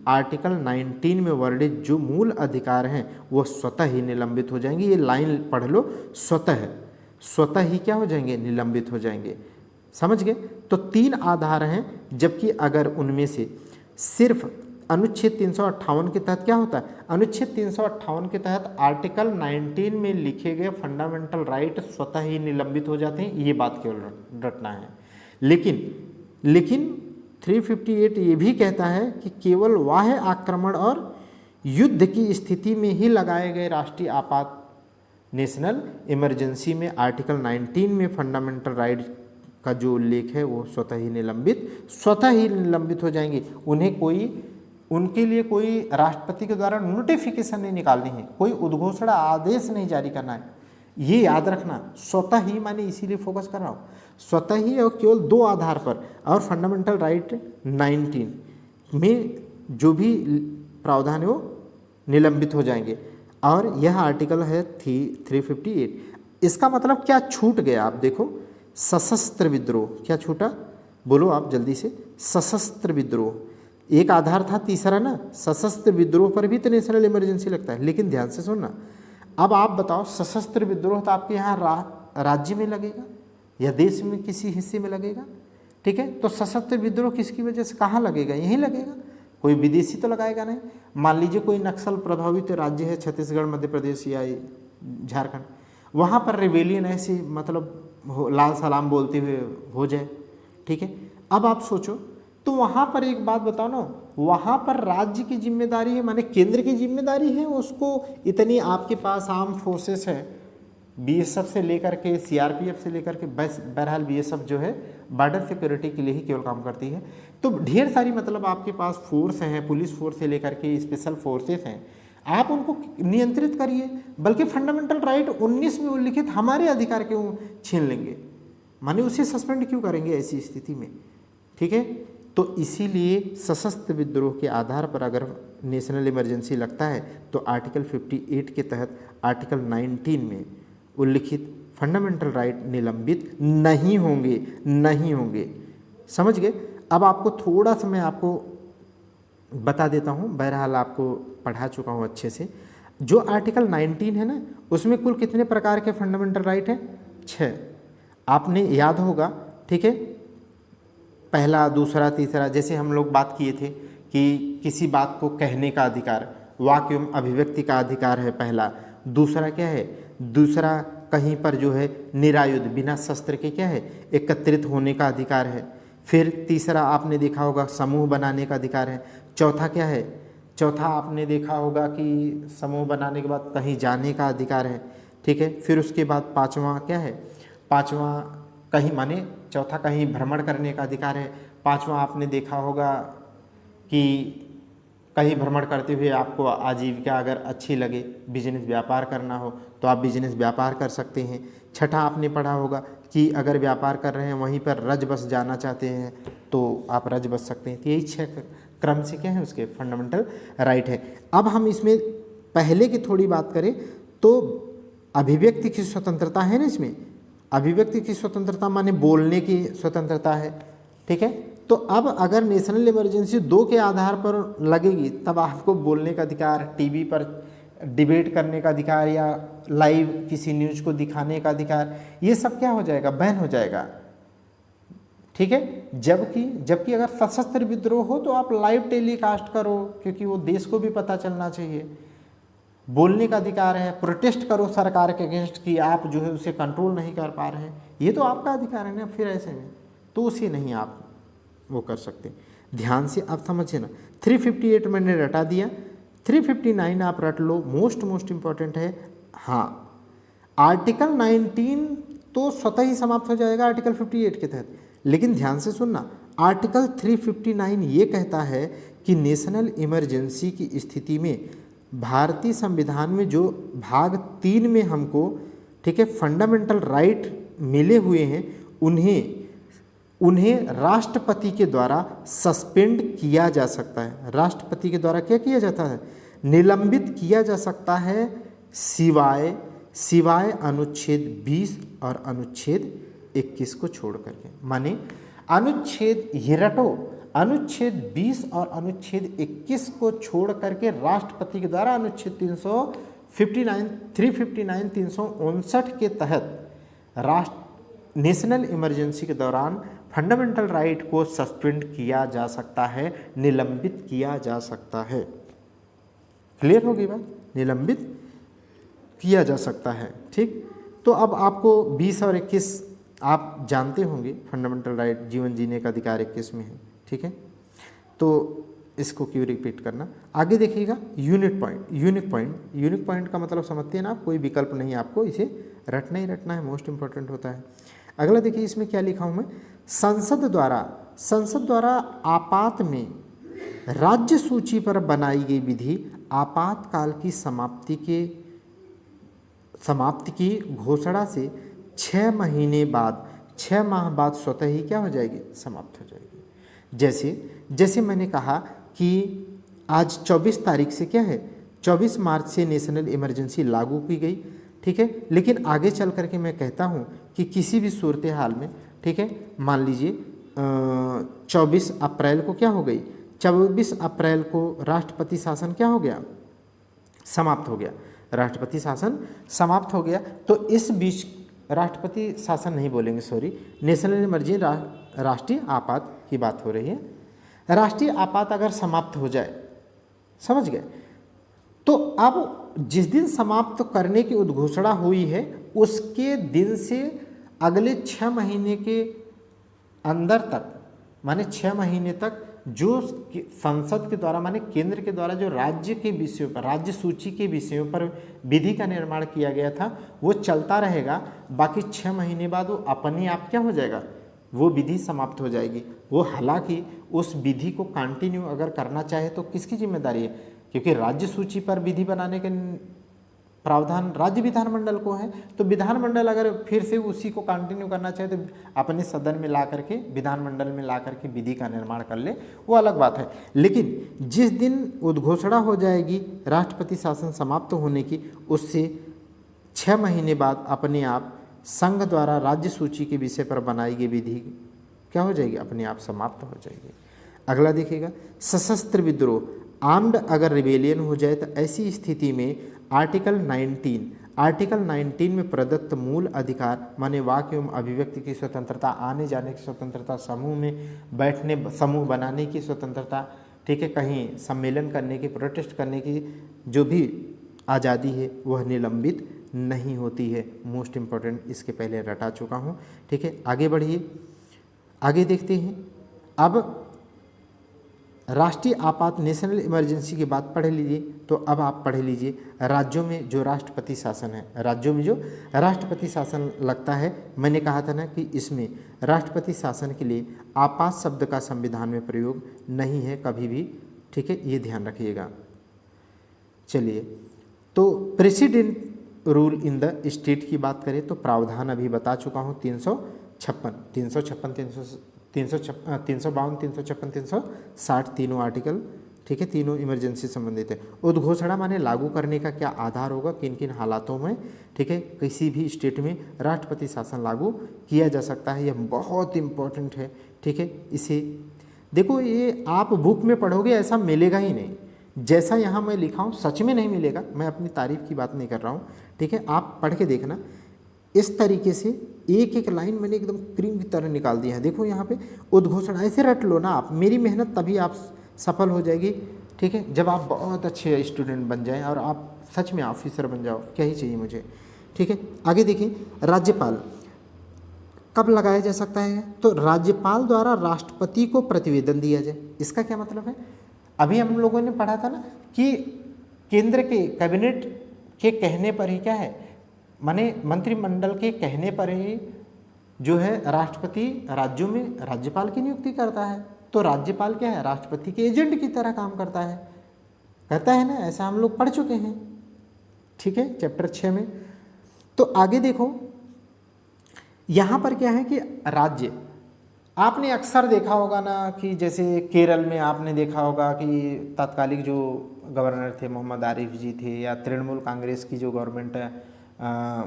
आर्टिकल 19 में वर्णित जो मूल अधिकार हैं वो स्वतः ही निलंबित हो जाएंगे। ये लाइन पढ़ लो, स्वतः ही क्या हो जाएंगे, निलंबित हो जाएंगे, समझ गए। तो 3 आधार हैं, जबकि अगर उनमें से सिर्फ अनुच्छेद 358 के तहत क्या होता है, अनुच्छेद 358 के तहत आर्टिकल 19 में लिखे गए फंडामेंटल राइट स्वतः ही निलंबित हो जाते हैं, ये बात केवल रटना है। लेकिन 358 ये भी कहता है कि केवल बाह्य आक्रमण और युद्ध की स्थिति में ही लगाए गए राष्ट्रीय आपात नेशनल इमरजेंसी में आर्टिकल 19 में फंडामेंटल राइट का जो उल्लेख है वो स्वतः ही निलंबित हो जाएंगे। उनके लिए कोई राष्ट्रपति के द्वारा नोटिफिकेशन नहीं निकालनी है, कोई उद्घोषणा आदेश नहीं जारी करना है, ये याद रखना। स्वतः ही माने इसीलिए फोकस कर रहा हूँ, स्वतः ही और केवल 2 आधार पर, और फंडामेंटल राइट 19 में जो भी प्रावधान है वो निलंबित हो जाएंगे। और यह आर्टिकल है 358। इसका मतलब क्या छूट गया, आप देखो, सशस्त्र विद्रोह, क्या छूटा, बोलो आप जल्दी से, सशस्त्र विद्रोह एक आधार था, तीसरा ना, सशस्त्र विद्रोह पर भी तो नेशनल इमरजेंसी लगता है। लेकिन ध्यान से सुनना, अब आप बताओ, सशस्त्र विद्रोह तो आपके यहाँ राज्य में लगेगा या देश में किसी हिस्से में लगेगा, ठीक है। तो सशस्त्र विद्रोह किसकी वजह से कहाँ लगेगा, यहीं लगेगा, कोई विदेशी तो लगाएगा नहीं। मान लीजिए कोई नक्सल प्रभावित राज्य है, छत्तीसगढ़, मध्य प्रदेश या झारखंड, वहाँ पर रिवेलियन ऐसे मतलब लाल सलाम बोलते हुए हो जाए, ठीक है। अब आप सोचो, तो वहाँ पर एक बात बताओ ना, वहाँ पर राज्य की जिम्मेदारी है, माने केंद्र की जिम्मेदारी है उसको, इतनी आपके पास आर्म फोर्सेस है, बीएसएफ से लेकर के सीआरपीएफ से लेकर के बस बहरहाल बीएसएफ जो है बॉर्डर सिक्योरिटी के लिए ही केवल काम करती है। तो ढेर सारी मतलब आपके पास फोर्स हैं, पुलिस फोर्स से लेकर के स्पेशल फोर्सेस हैं, आप उनको नियंत्रित करिए। बल्कि फंडामेंटल राइट 19 में उल्लिखित हमारे अधिकार क्यों छीन लेंगे, माने उसे सस्पेंड क्यों करेंगे ऐसी स्थिति में, ठीक है। तो इसीलिए सशस्त्र विद्रोह के आधार पर अगर नेशनल इमरजेंसी लगता है तो आर्टिकल 58 के तहत आर्टिकल 19 में उल्लिखित फंडामेंटल राइट निलंबित नहीं होंगे, नहीं होंगे। समझ गए। अब आपको थोड़ा सा मैं आपको बता देता हूँ, बहरहाल आपको पढ़ा चुका हूँ अच्छे से। जो आर्टिकल 19 है ना, उसमें कुल कितने प्रकार के फंडामेंटल राइट हैं? 6। आपने याद होगा, ठीक है, पहला, दूसरा, तीसरा। जैसे हम लोग बात किए थे कि किसी बात को कहने का अधिकार, वाक एवं अभिव्यक्ति का अधिकार है पहला। दूसरा क्या है? दूसरा कहीं पर जो है निरायुध बिना शस्त्र के क्या है एकत्रित होने का अधिकार है। फिर तीसरा आपने देखा होगा समूह बनाने का अधिकार है। चौथा क्या है? चौथा आपने देखा होगा कि समूह बनाने के बाद कहीं जाने का अधिकार है, ठीक है। फिर उसके बाद पांचवा क्या है? पांचवा कहीं, माने चौथा कहीं भ्रमण करने का अधिकार है। पांचवा आपने देखा होगा कि कहीं भ्रमण करते हुए आपको आजीविका अगर अच्छी लगे, बिजनेस व्यापार करना हो तो आप बिजनेस व्यापार कर सकते हैं। छठा आपने पढ़ा होगा कि अगर व्यापार कर रहे हैं वहीं पर रज बस जाना चाहते हैं तो आप रज बस सकते हैं। तो यही 6 क्रम से क्या है उसके फंडामेंटल राइट है। अब हम इसमें पहले की थोड़ी बात करें तो अभिव्यक्ति की स्वतंत्रता है ना, इसमें अभिव्यक्ति की स्वतंत्रता माने बोलने की स्वतंत्रता है, ठीक है। तो अब अगर नेशनल इमरजेंसी 2 के आधार पर लगेगी तब आपको बोलने का अधिकार, टीवी पर डिबेट करने का अधिकार या लाइव किसी न्यूज को दिखाने का अधिकार, ये सब क्या हो जाएगा? बैन हो जाएगा, ठीक है। जबकि अगर सशस्त्र विद्रोह हो तो आप लाइव टेलीकास्ट करो, क्योंकि वो देश को भी पता चलना चाहिए। बोलने का अधिकार है, प्रोटेस्ट करो सरकार के अगेंस्ट कि आप जो है उसे कंट्रोल नहीं कर पा रहे हैं, ये तो आपका अधिकार है ना। फिर ऐसे में तो उसे नहीं आप वो कर सकते। ध्यान से आप समझिए ना, 358 मैंने रटा दिया, 359 आप रट लो, मोस्ट इंपॉर्टेंट है। हाँ, आर्टिकल 19 तो स्वतः ही समाप्त हो जाएगा आर्टिकल 58 के तहत, लेकिन ध्यान से सुनना, आर्टिकल 359 ये कहता है कि नेशनल इमरजेंसी की स्थिति में भारतीय संविधान में जो भाग 3 में हमको, ठीक है, फंडामेंटल राइट मिले हुए हैं, उन्हें राष्ट्रपति के द्वारा सस्पेंड किया जा सकता है। राष्ट्रपति के द्वारा क्या किया जाता है? निलंबित किया जा सकता है, सिवाय अनुच्छेद 20 और अनुच्छेद 21 को छोड़ करके। माने अनुच्छेद, ये रटो, अनुच्छेद 20 और अनुच्छेद 21 को छोड़ करके राष्ट्रपति के द्वारा अनुच्छेद 359 के तहत नेशनल इमरजेंसी के दौरान फंडामेंटल राइट को सस्पेंड किया जा सकता है, निलंबित किया जा सकता है। क्लियर हो गई बात? निलंबित किया जा सकता है, ठीक। तो अब आपको 20 और 21 आप जानते होंगे, फंडामेंटल राइट जीवन जीने का अधिकार 21 में है, ठीक है। तो इसको क्यों रिपीट करना। आगे देखिएगा, यूनिक पॉइंट का मतलब समझते हैं ना आप, कोई विकल्प नहीं, आपको इसे रटना ही रटना है, मोस्ट इंपॉर्टेंट होता है। अगला देखिए, इसमें क्या लिखा हूँ मैं, संसद द्वारा आपात में राज्य सूची पर बनाई गई विधि आपातकाल की समाप्ति की घोषणा से 6 माह बाद स्वतः ही क्या हो जाएगी? समाप्त हो जाएगी। जैसे मैंने कहा कि आज 24 तारीख से क्या है, 24 मार्च से नेशनल इमरजेंसी लागू की गई, ठीक है। लेकिन आगे चल करके मैं कहता हूँ कि किसी भी सूरत हाल में, ठीक है, मान लीजिए 24 अप्रैल को क्या हो गई, 24 अप्रैल को राष्ट्रपति शासन क्या हो गया? समाप्त हो गया। राष्ट्रपति शासन समाप्त हो गया, तो इस बीच राष्ट्रपति शासन नहीं बोलेंगे, सॉरी, नेशनल इमरजेंसी राष्ट्रीय आपात की बात हो रही है। राष्ट्रीय आपात अगर समाप्त हो जाए, समझ गए, तो अब जिस दिन समाप्त करने की उद्घोषणा हुई है उसके दिन से अगले 6 महीने के अंदर तक, माने 6 महीने तक जो संसद के द्वारा माने केंद्र के द्वारा जो राज्य के विषयों पर, राज्य सूची के विषयों पर विधि का निर्माण किया गया था वो चलता रहेगा। बाकी 6 महीने बाद वो अपने आप क्या हो जाएगा, वो विधि समाप्त हो जाएगी। वो हालांकि उस विधि को कंटिन्यू अगर करना चाहे तो किसकी जिम्मेदारी है, क्योंकि राज्य सूची पर विधि बनाने के प्रावधान राज्य विधानमंडल को है। तो विधानमंडल अगर फिर से उसी को कंटिन्यू करना चाहे तो अपने सदन में ला करके, विधानमंडल में ला करके विधि का निर्माण कर ले, वो अलग बात है। लेकिन जिस दिन उद्घोषणा हो जाएगी राष्ट्रपति शासन समाप्त होने की, उससे 6 महीने बाद अपने आप संघ द्वारा राज्य सूची के विषय पर बनाई गई विधि क्या हो जाएगी, अपने आप समाप्त हो जाएगी। अगला देखिएगा, सशस्त्र विद्रोह, आर्म्ड अगर रिबेलियन हो जाए तो ऐसी स्थिति में आर्टिकल 19 में प्रदत्त मूल अधिकार माने वाक एवं अभिव्यक्ति की स्वतंत्रता, आने जाने की स्वतंत्रता, समूह में बैठने, समूह बनाने की स्वतंत्रता, ठीक है, कहीं सम्मेलन करने की, प्रोटेस्ट करने की जो भी आज़ादी है वह निलंबित नहीं होती है। मोस्ट इम्पॉर्टेंट, इसके पहले रटा चुका हूँ, ठीक है। आगे बढ़िए, आगे देखते हैं। अब राष्ट्रीय आपात नेशनल इमरजेंसी की बात पढ़ लीजिए, तो अब आप पढ़ लीजिए राज्यों में जो राष्ट्रपति शासन है, राज्यों में जो राष्ट्रपति शासन लगता है, मैंने कहा था ना कि इसमें राष्ट्रपति शासन के लिए आपात शब्द का संविधान में प्रयोग नहीं है कभी भी, ठीक है, ये ध्यान रखिएगा। चलिए, तो president rule in the state की बात करें तो प्रावधान अभी बता चुका हूँ, 352, 360 तीनों आर्टिकल, ठीक है, तीनों इमरजेंसी संबंधित है। उद्घोषणा माने लागू करने का क्या आधार होगा, किन किन हालातों में, ठीक है, किसी भी स्टेट में राष्ट्रपति शासन लागू किया जा सकता है, यह बहुत इंपॉर्टेंट है, ठीक है। इसे देखो, ये आप बुक में पढ़ोगे ऐसा मिलेगा ही नहीं, जैसा यहाँ मैं लिखा हूँ सच में नहीं मिलेगा। मैं अपनी तारीफ की बात नहीं कर रहा हूँ, ठीक है, आप पढ़ के देखना। इस तरीके से एक एक लाइन मैंने एकदम क्रीम की तरह निकाल दिया है। देखो यहाँ पे उद्घोषणा, ऐसे रट लो ना आप, मेरी मेहनत तभी आप सफल हो जाएगी, ठीक है, जब आप बहुत अच्छे स्टूडेंट बन जाएं और आप सच में ऑफिसर बन जाओ, क्या ही चाहिए मुझे, ठीक है। आगे देखिए, राज्यपाल कब लगाया जा सकता है, तो राज्यपाल द्वारा राष्ट्रपति को प्रतिवेदन दिया जाए। इसका क्या मतलब है, अभी हम लोगों ने पढ़ा था ना कि केंद्र के कैबिनेट के कहने पर ही क्या है, माने मंत्रिमंडल के कहने पर ही जो है राष्ट्रपति राज्यों में राज्यपाल की नियुक्ति करता है। तो राज्यपाल क्या है, राष्ट्रपति के एजेंट की तरह काम करता है ना, ऐसा हम लोग पढ़ चुके हैं, ठीक है, चैप्टर 6 में। तो आगे देखो, यहाँ पर क्या है कि राज्य, आपने अक्सर देखा होगा ना कि जैसे केरल में आपने देखा होगा कि तत्कालिक जो गवर्नर थे मोहम्मद आरिफ जी थे, या तृणमूल कांग्रेस की जो गवर्नमेंट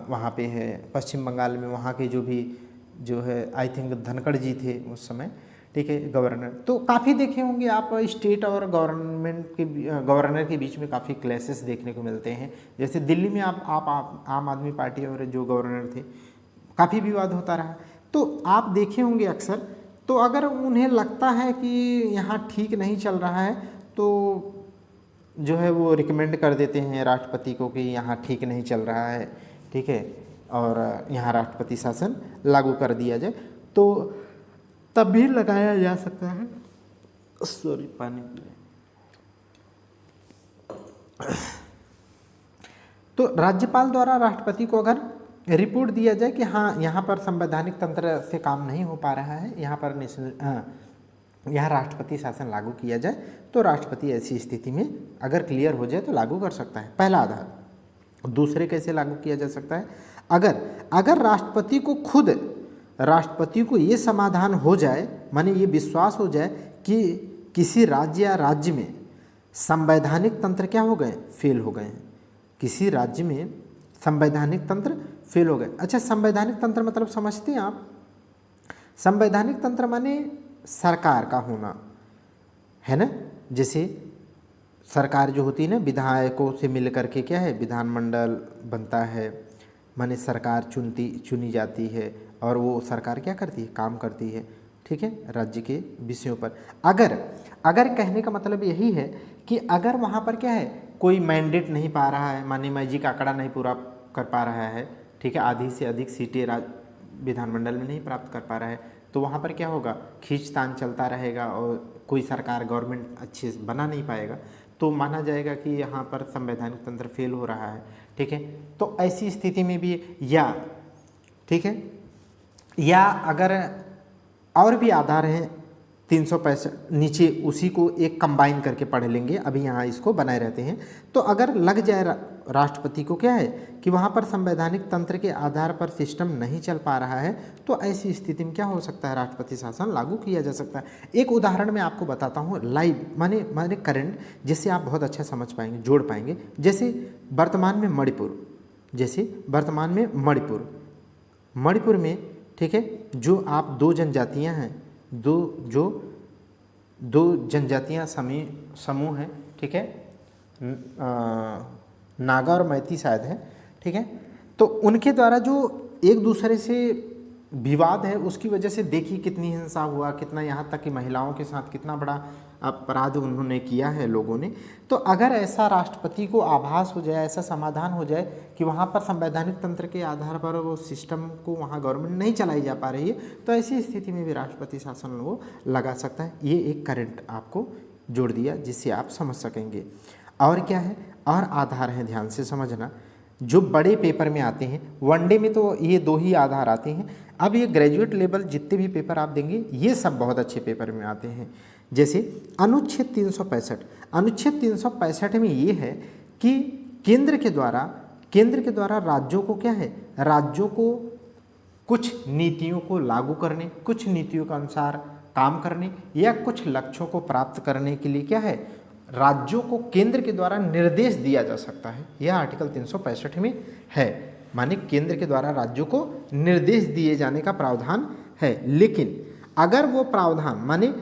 वहाँ पे है, पश्चिम बंगाल में वहाँ के जो है आई थिंक धनखड़ जी थे उस समय, ठीक है, गवर्नर। तो काफ़ी देखे होंगे आप, स्टेट और गवर्नर के बीच में काफ़ी क्लैशेस देखने को मिलते हैं। जैसे दिल्ली में आप आम आदमी पार्टी और जो गवर्नर थे, काफ़ी विवाद होता रहा। तो आप देखे होंगे अक्सर, तो अगर उन्हें लगता है कि यहाँ ठीक नहीं चल रहा है तो जो है वो रिकमेंड कर देते हैं राष्ट्रपति को कि यहाँ ठीक नहीं चल रहा है, ठीक है, और यहाँ राष्ट्रपति शासन लागू कर दिया जाए, तो तब भी लगाया जा सकता है। सॉरी, पानी। तो राज्यपाल द्वारा राष्ट्रपति को अगर रिपोर्ट दिया जाए कि हाँ यहाँ पर संवैधानिक तंत्र से काम नहीं हो पा रहा है, यहाँ पर यहाँ राष्ट्रपति शासन लागू किया जाए, तो राष्ट्रपति ऐसी स्थिति में अगर क्लियर हो जाए तो लागू कर सकता है, पहला आधार। दूसरे कैसे लागू किया जा सकता है, अगर राष्ट्रपति को ये समाधान हो जाए, माने ये विश्वास हो जाए कि किसी राज्य या राज्य में संवैधानिक तंत्र क्या हो गए, फेल हो गए हैं, किसी राज्य में संवैधानिक तंत्र फेल हो गए। अच्छा, संवैधानिक तंत्र मतलब समझते हैं आप, संवैधानिक तंत्र माने सरकार का होना है ना, जैसे सरकार जो होती है ना, विधायकों से मिल करके क्या है विधानमंडल बनता है, माने सरकार चुनी जाती है और वो सरकार क्या करती है, काम करती है, ठीक है, राज्य के विषयों पर। अगर कहने का मतलब यही है कि अगर वहाँ पर क्या है कोई मैंडेट नहीं पा रहा है, माने मैजिक आंकड़ा नहीं पूरा कर पा रहा है, ठीक है, आधी से अधिक सीटें विधानमंडल में नहीं प्राप्त कर पा रहा है, तो वहाँ पर क्या होगा, खींचतान चलता रहेगा और कोई सरकार गवर्नमेंट अच्छे से बना नहीं पाएगा, तो माना जाएगा कि यहाँ पर संवैधानिक तंत्र फेल हो रहा है। ठीक है, तो ऐसी स्थिति में भी या ठीक है, या अगर और भी आधार हैं 365 नीचे, उसी को एक कंबाइन करके पढ़ लेंगे, अभी यहाँ इसको बनाए रहते हैं। तो अगर लग जाए राष्ट्रपति को क्या है कि वहाँ पर संवैधानिक तंत्र के आधार पर सिस्टम नहीं चल पा रहा है, तो ऐसी स्थिति में क्या हो सकता है, राष्ट्रपति शासन लागू किया जा सकता है। एक उदाहरण मैं आपको बताता हूँ लाइव, माने करंट, जिससे आप बहुत अच्छा समझ पाएंगे, जोड़ पाएंगे। जैसे वर्तमान में मणिपुर में ठीक है, जो आप दो जनजातियां हैं, दो जनजातियां समूह हैं, ठीक है, नागा और मैती शायद है, ठीक है, तो उनके द्वारा जो एक दूसरे से विवाद है, उसकी वजह से देखिए कितनी हिंसा हुआ, कितना यहाँ तक कि महिलाओं के साथ कितना बड़ा अपराध उन्होंने किया है लोगों ने। तो अगर ऐसा राष्ट्रपति को आभास हो जाए, ऐसा समाधान हो जाए कि वहाँ पर संवैधानिक तंत्र के आधार पर वो सिस्टम को वहाँ गवर्नमेंट नहीं चलाई जा पा रही है, तो ऐसी स्थिति में भी राष्ट्रपति शासन वो लगा सकता है। ये एक करंट आपको जोड़ दिया जिससे आप समझ सकेंगे। और क्या है, और आधार हैं, ध्यान से समझना, जो बड़े पेपर में आते हैं। वनडे में तो ये दो ही आधार आते हैं। अब ये ग्रेजुएट लेवल जितने भी पेपर आप देंगे, ये सब बहुत अच्छे पेपर में आते हैं। जैसे अनुच्छेद 365, अनुच्छेद 365 में ये है कि केंद्र के द्वारा राज्यों को क्या है, राज्यों को कुछ नीतियों को लागू करने, कुछ नीतियों के अनुसार काम करने या कुछ लक्ष्यों को प्राप्त करने के लिए क्या है, राज्यों को केंद्र के द्वारा निर्देश दिया जा सकता है। यह आर्टिकल 365 में है, माने केंद्र के द्वारा राज्यों को निर्देश दिए जाने का प्रावधान है। लेकिन अगर वो प्रावधान, माने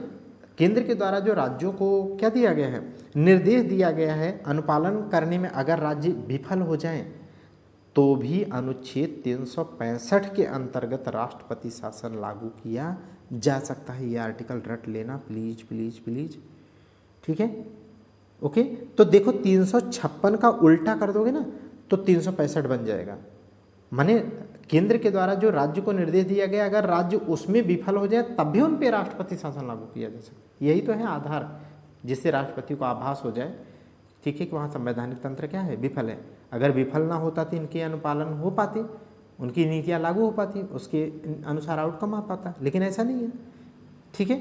केंद्र के द्वारा जो राज्यों को क्या दिया गया है, निर्देश दिया गया है, अनुपालन करने में अगर राज्य विफल हो जाएं, तो भी अनुच्छेद 365 के अंतर्गत राष्ट्रपति शासन लागू किया जा सकता है। यह आर्टिकल रट लेना प्लीज प्लीज प्लीज, ठीक है, ओके। तो देखो 356 का उल्टा कर दोगे ना तो 365 बन जाएगा। माने केंद्र के द्वारा जो राज्य को निर्देश दिया गया, अगर राज्य उसमें विफल हो जाए तब भी उन पे राष्ट्रपति शासन लागू किया जा सकता है। यही तो है आधार, जिससे राष्ट्रपति को आभास हो जाए, ठीक है, कि वहाँ संवैधानिक तंत्र क्या है, विफल है। अगर विफल ना होता तो इनके अनुपालन हो पाते, उनकी नीतियाँ लागू हो पाती, उसके अनुसार आउटकम आ पाता, लेकिन ऐसा नहीं है, ठीक है।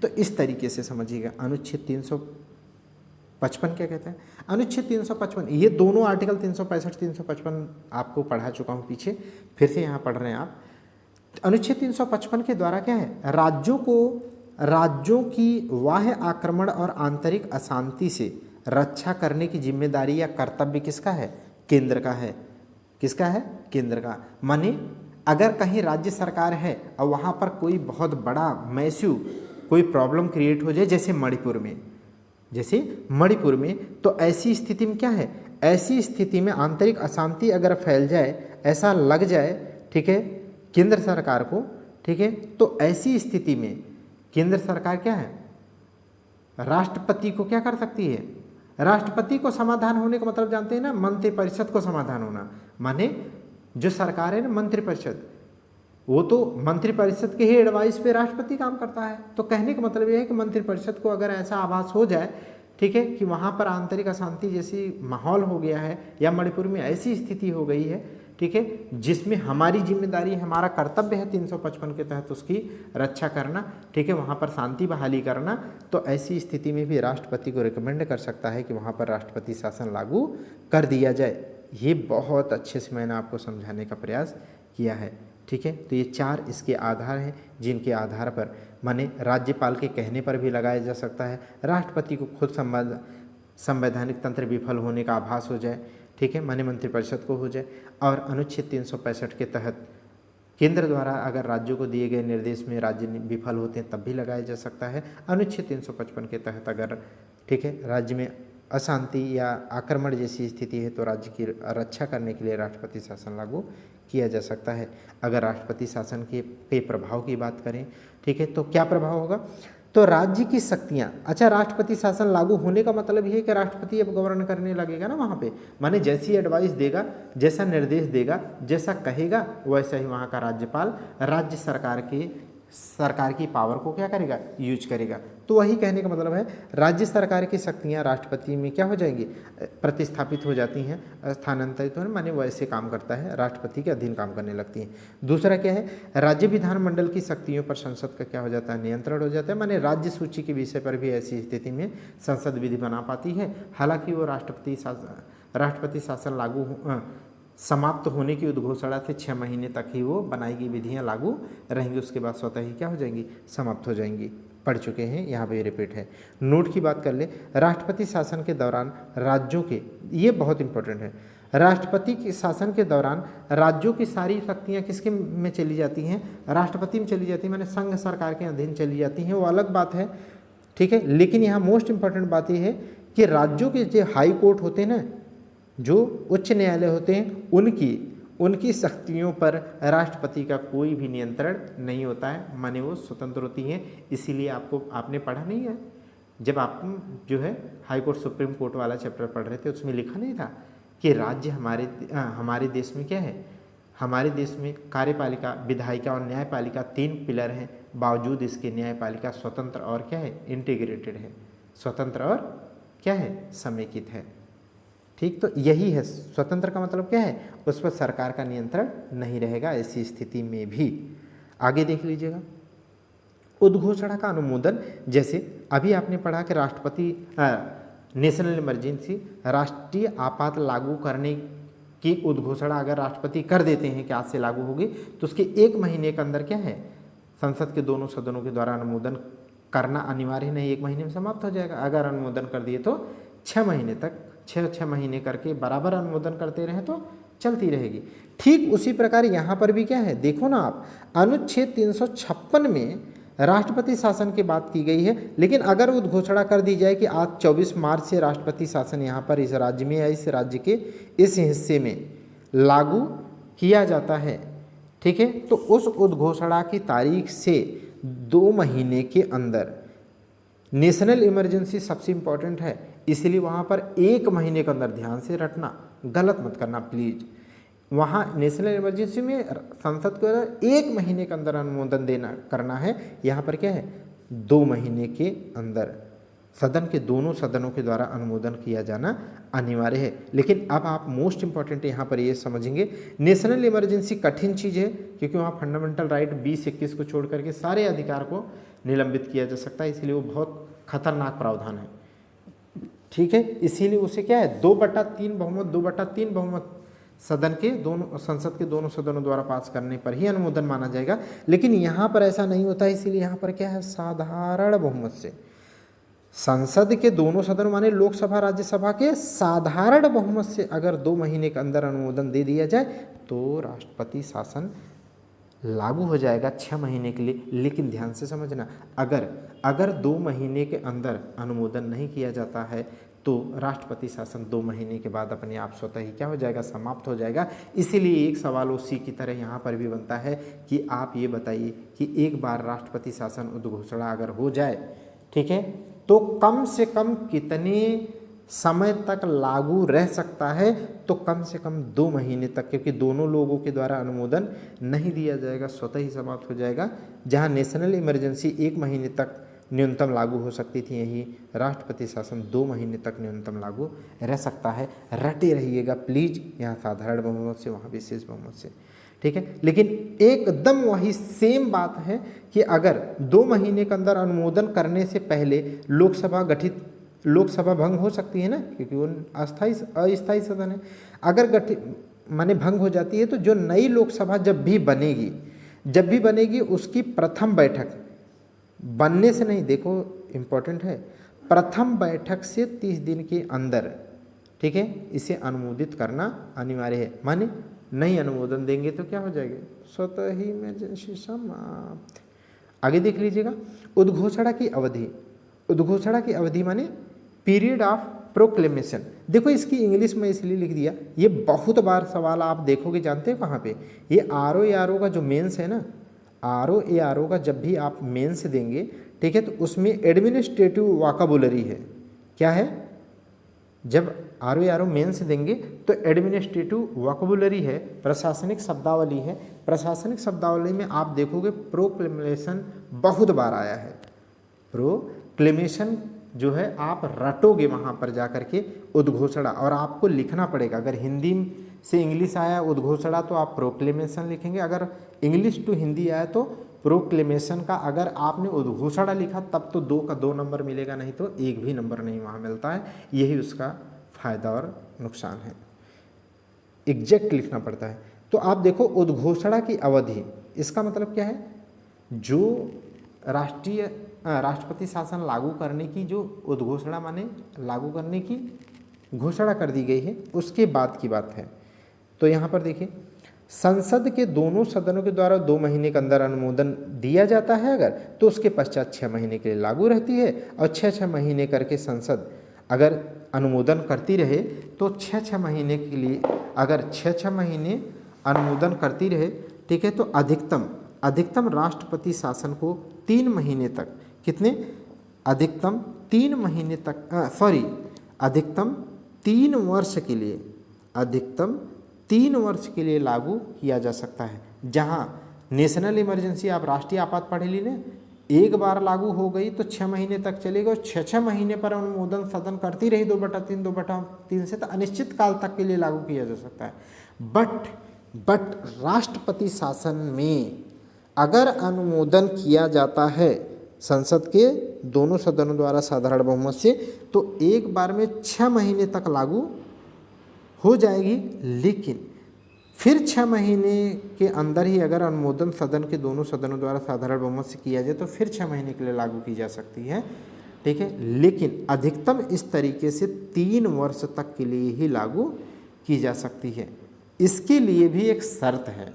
तो इस तरीके से समझिएगा। अनुच्छेद 355 क्या कहता है, अनुच्छेद 355, ये दोनों आर्टिकल 365 355 आपको पढ़ा चुका हूँ पीछे, फिर से यहाँ पढ़ रहे हैं आप। अनुच्छेद 355 के द्वारा क्या है, राज्यों की बाह्य आक्रमण और आंतरिक अशांति से रक्षा करने की जिम्मेदारी या कर्तव्य किसका है, केंद्र का है। किसका है, केंद्र का। माने अगर कहीं राज्य सरकार है और वहाँ पर कोई बहुत बड़ा मैस्यू कोई प्रॉब्लम क्रिएट हो जाए, जैसे मणिपुर में, तो ऐसी स्थिति में क्या है, ऐसी स्थिति में आंतरिक अशांति अगर फैल जाए, ऐसा लग जाए, ठीक है, केंद्र सरकार को, ठीक है, तो ऐसी स्थिति में केंद्र सरकार क्या है, राष्ट्रपति को क्या कर सकती है, राष्ट्रपति को समाधान होने का मतलब जानते हैं ना, मंत्रिपरिषद को समाधान होना। माने जो सरकार है ना, मंत्रिपरिषद, वो तो मंत्रिपरिषद के ही एडवाइस पे राष्ट्रपति काम करता है। तो कहने का मतलब ये है कि मंत्रिपरिषद को अगर ऐसा आभास हो जाए, ठीक है, कि वहाँ पर आंतरिक अशांति जैसी माहौल हो गया है या मणिपुर में ऐसी स्थिति हो गई है, ठीक है, जिसमें हमारी जिम्मेदारी, हमारा कर्तव्य है 355 के तहत उसकी रक्षा करना, ठीक है, वहाँ पर शांति बहाली करना, तो ऐसी स्थिति में भी राष्ट्रपति को रिकमेंड कर सकता है कि वहाँ पर राष्ट्रपति शासन लागू कर दिया जाए। ये बहुत अच्छे से मैंने आपको समझाने का प्रयास किया है, ठीक है। तो ये 4 इसके आधार हैं जिनके आधार पर माने राज्यपाल के कहने पर भी लगाया जा सकता है, राष्ट्रपति को खुद संवैधानिक तंत्र विफल होने का आभास हो जाए, ठीक है, माने मंत्रिपरिषद को हो जाए, और अनुच्छेद 365 के तहत केंद्र द्वारा अगर राज्यों को दिए गए निर्देश में राज्य विफल होते हैं तब भी लगाया जा सकता है। अनुच्छेद 355 के तहत अगर, ठीक है, राज्य में अशांति या आक्रमण जैसी स्थिति है तो राज्य की रक्षा करने के लिए राष्ट्रपति शासन लागू किया जा सकता है। अगर राष्ट्रपति शासन के प्रभाव की बात करें, ठीक है, तो क्या प्रभाव होगा, तो राज्य की शक्तियां, अच्छा, राष्ट्रपति शासन लागू होने का मतलब ये है कि राष्ट्रपति अब गवर्न करने लगेगा ना वहाँ पे, माने जैसी एडवाइस देगा, जैसा निर्देश देगा, जैसा कहेगा, वैसा ही वहाँ का राज्यपाल राज्य सरकार के सरकार की पावर को क्या करेगा, यूज करेगा। तो वही कहने का मतलब है राज्य सरकार की शक्तियां राष्ट्रपति में क्या हो जाएंगी, प्रतिस्थापित हो जाती हैं, स्थानांतरित होने माने वैसे काम करता है, राष्ट्रपति के अधीन काम करने लगती हैं। दूसरा क्या है, राज्य विधानमंडल की शक्तियों पर संसद का क्या हो जाता है, नियंत्रण हो जाता है, माने राज्य सूची के विषय पर भी ऐसी स्थिति में संसद विधि बना पाती है। हालांकि वो राष्ट्रपति शासन समाप्त होने की उद्घोषणा से 6 महीने तक ही वो बनाई गई विधियां लागू रहेंगी, उसके बाद स्वतः ही क्या हो जाएंगी, समाप्त हो जाएंगी। पढ़ चुके हैं, यहाँ पे रिपीट है। नोट की बात कर ले, राष्ट्रपति शासन के दौरान राज्यों के, ये बहुत इंपॉर्टेंट है, राष्ट्रपति के शासन के दौरान राज्यों की सारी शक्तियाँ किसके में चली जाती हैं, राष्ट्रपति में चली जाती हैं, माने संघ सरकार के अधीन चली जाती हैं, वो अलग बात है, ठीक है। लेकिन यहाँ मोस्ट इंपॉर्टेंट बात ये है कि राज्यों के जो हाई कोर्ट होते हैं ना, जो उच्च न्यायालय होते हैं, उनकी शक्तियों पर राष्ट्रपति का कोई भी नियंत्रण नहीं होता है, माने वो स्वतंत्र होती हैं। इसीलिए आपने पढ़ा नहीं है, जब आप जो है हाई कोर्ट सुप्रीम कोर्ट वाला चैप्टर पढ़ रहे थे, उसमें लिखा नहीं था कि राज्य हमारे देश में क्या है, हमारे देश में कार्यपालिका, विधायिका और न्यायपालिका 3 पिलर हैं, बावजूद इसके न्यायपालिका स्वतंत्र और क्या है, इंटीग्रेटेड है, स्वतंत्र और क्या है, समेकित है। ठीक, तो यही है स्वतंत्र का मतलब क्या है, उस पर सरकार का नियंत्रण नहीं रहेगा ऐसी स्थिति में भी। आगे देख लीजिएगा, उद्घोषणा का अनुमोदन, जैसे अभी आपने पढ़ा कि राष्ट्रपति नेशनल इमरजेंसी, राष्ट्रीय आपात लागू करने की उद्घोषणा अगर राष्ट्रपति कर देते हैं कि आज से लागू होगी, तो उसके 1 महीने के अंदर क्या है, संसद के दोनों सदनों के द्वारा अनुमोदन करना अनिवार्य नहीं, 1 महीने में समाप्त हो जाएगा। अगर अनुमोदन कर दिए तो 6 महीने तक, 6 महीने करके बराबर अनुमोदन करते रहें तो चलती रहेगी। ठीक उसी प्रकार यहाँ पर भी क्या है, देखो ना आप, अनुच्छेद 356 में राष्ट्रपति शासन की बात की गई है, लेकिन अगर उद्घोषणा कर दी जाए कि आज 24 मार्च से राष्ट्रपति शासन यहाँ पर इस राज्य में या इस राज्य के इस हिस्से में लागू किया जाता है, ठीक है, तो उस उद्घोषणा की तारीख से 2 महीने के अंदर, नेशनल इमरजेंसी सबसे इंपॉर्टेंट है, इसलिए वहाँ पर 1 महीने के अंदर, ध्यान से रटना, गलत मत करना प्लीज, वहाँ नेशनल इमरजेंसी में संसद को 1 महीने के अंदर अनुमोदन करना है, यहाँ पर क्या है 2 महीने के अंदर सदन के दोनों सदनों के द्वारा अनुमोदन किया जाना अनिवार्य है। लेकिन अब आप मोस्ट इंपॉर्टेंट यहाँ पर ये समझेंगे, नेशनल इमरजेंसी कठिन चीज़ है, क्योंकि वहाँ फंडामेंटल राइट 20-21 को छोड़ करके सारे अधिकार को निलंबित किया जा सकता है, इसलिए वो बहुत खतरनाक प्रावधान है, ठीक है। इसीलिए उसे क्या है 2/3 बहुमत, 2/3 बहुमत सदन के दोनों, संसद के दोनों सदनों द्वारा पास करने पर ही अनुमोदन माना जाएगा। लेकिन यहाँ पर ऐसा नहीं होता, इसीलिए यहाँ पर क्या है, साधारण बहुमत से, संसद के दोनों सदन माने लोकसभा राज्यसभा के साधारण बहुमत से अगर 2 महीने के अंदर अनुमोदन दे दिया जाए तो राष्ट्रपति शासन लागू हो जाएगा 6 महीने के लिए। लेकिन ध्यान से समझना, अगर 2 महीने के अंदर अनुमोदन नहीं किया जाता है तो राष्ट्रपति शासन 2 महीने के बाद अपने आप स्वतः ही क्या हो जाएगा, समाप्त हो जाएगा। इसीलिए एक सवाल उसी की तरह यहाँ पर भी बनता है कि आप ये बताइए कि एक बार राष्ट्रपति शासन उद्घोषणा अगर हो जाए, ठीक है, तो कम से कम कितने समय तक लागू रह सकता है, तो कम से कम 2 महीने तक, क्योंकि दोनों लोगों के द्वारा अनुमोदन नहीं दिया जाएगा, स्वतः ही समाप्त हो जाएगा। जहां नेशनल इमरजेंसी 1 महीने तक न्यूनतम लागू हो सकती थी, यही राष्ट्रपति शासन 2 महीने तक न्यूनतम लागू रह सकता है। रटे रहिएगा प्लीज, यहाँ साधारण बहुमत से, वहाँ विशेष बहुमत से, ठीक है। लेकिन एकदम वही सेम बात है कि अगर 2 महीने के अंदर अनुमोदन करने से पहले लोकसभा भंग हो सकती है ना, क्योंकि वो अस्थायी सदन है। अगर माने भंग हो जाती है तो जो नई लोकसभा जब भी बनेगी उसकी प्रथम बैठक, बनने से नहीं, देखो इम्पोर्टेंट है, प्रथम बैठक से 30 दिन के अंदर, ठीक है, इसे अनुमोदित करना अनिवार्य है। माने नहीं अनुमोदन देंगे तो क्या हो जाएगा, स्वतः ही इमरजेंसी समाप्त। आगे देख लीजिएगा, उद्घोषणा की अवधि माने पीरियड ऑफ प्रोक्लेमेशन। देखो इसकी इंग्लिश में इसलिए लिख दिया, ये बहुत बार सवाल आप देखोगे, जानते हो कहाँ पे, ये RO का जो मेंस है ना, RO का जब भी आप मेंस देंगे, ठीक है, तो उसमें एडमिनिस्ट्रेटिव वोकैबुलरी है, क्या है, जब RO मेन से देंगे तो एडमिनिस्ट्रेटिव वोकैबुलरी है, प्रशासनिक शब्दावली है। प्रशासनिक शब्दावली में आप देखोगे प्रोक्लेमेशन बहुत बार आया है। प्रोक्लेमेशन जो है आप रटोगे वहाँ पर जा कर के उद्घोषणा, और आपको लिखना पड़ेगा। अगर हिंदी से इंग्लिश आया उद्घोषणा तो आप प्रोक्लेमेशन लिखेंगे, अगर इंग्लिश टू हिंदी आया तो प्रोक्लेमेशन का। अगर आपने उद्घोषणा लिखा तब तो 2 का 2 नंबर मिलेगा, नहीं तो 1 भी नंबर नहीं वहाँ मिलता है। यही उसका फायदा और नुकसान है, एग्जैक्ट लिखना पड़ता है। तो आप देखो उद्घोषणा की अवधि, इसका मतलब क्या है, जो राष्ट्रपति शासन लागू करने की जो उद्घोषणा माने लागू करने की घोषणा कर दी गई है उसके बाद की बात है। तो यहाँ पर देखिए, संसद के दोनों सदनों के द्वारा 2 महीने के अंदर अनुमोदन दिया जाता है अगर, तो उसके पश्चात 6 महीने के लिए लागू रहती है। और 6-6 महीने करके संसद अगर अनुमोदन करती रहे तो 6-6 महीने के लिए, अगर 6-6 महीने अनुमोदन करती रहे, ठीक है, तो अधिकतम राष्ट्रपति शासन को 3 महीने तक, कितने, अधिकतम 3 महीने तक, अधिकतम 3 वर्ष के लिए, अधिकतम 3 वर्ष के लिए लागू किया जा सकता है। जहां नेशनल इमरजेंसी, आप राष्ट्रीय आपात पढ़े ली ना, एक बार लागू हो गई तो 6 महीने तक चलेगा, और 6-6 महीने पर अनुमोदन सदन करती रही 2/3 से, तो अनिश्चित काल तक के लिए लागू किया जा सकता है। बट राष्ट्रपति शासन में अगर अनुमोदन किया जाता है संसद के दोनों सदनों द्वारा साधारण बहुमत से, तो एक बार में 6 महीने तक लागू हो जाएगी। लेकिन फिर 6 महीने के अंदर ही अगर अनुमोदन सदन के दोनों सदनों द्वारा साधारण बहुमत से किया जाए तो फिर 6 महीने के लिए लागू की जा सकती है, ठीक है। लेकिन अधिकतम इस तरीके से 3 वर्ष तक के लिए ही लागू की जा सकती है। इसके लिए भी एक शर्त है,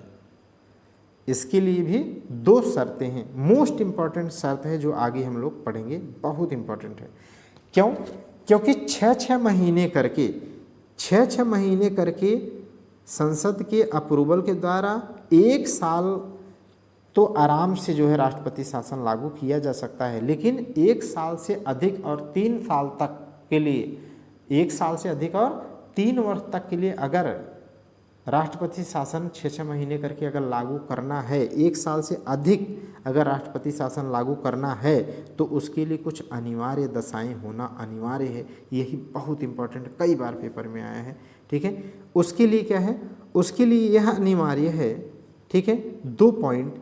इसके लिए भी 2 शर्तें हैं। मोस्ट इम्पॉर्टेंट शर्त है जो आगे हम लोग पढ़ेंगे, बहुत इम्पॉर्टेंट है। क्यों? क्योंकि 6-6 महीने करके संसद के अप्रूवल के द्वारा 1 साल तो आराम से जो है राष्ट्रपति शासन लागू किया जा सकता है। लेकिन 1 साल से अधिक और 3 साल तक के लिए, 1 साल से अधिक और 3 वर्ष तक के लिए अगर राष्ट्रपति शासन 6-6 महीने करके अगर लागू करना है, 1 साल से अधिक अगर राष्ट्रपति शासन लागू करना है, तो उसके लिए कुछ अनिवार्य दशाएं होना अनिवार्य है। यही बहुत इंपॉर्टेंट, कई बार पेपर में आया है, ठीक है। उसके लिए क्या है, उसके लिए यह अनिवार्य है, ठीक है। 2 पॉइंट,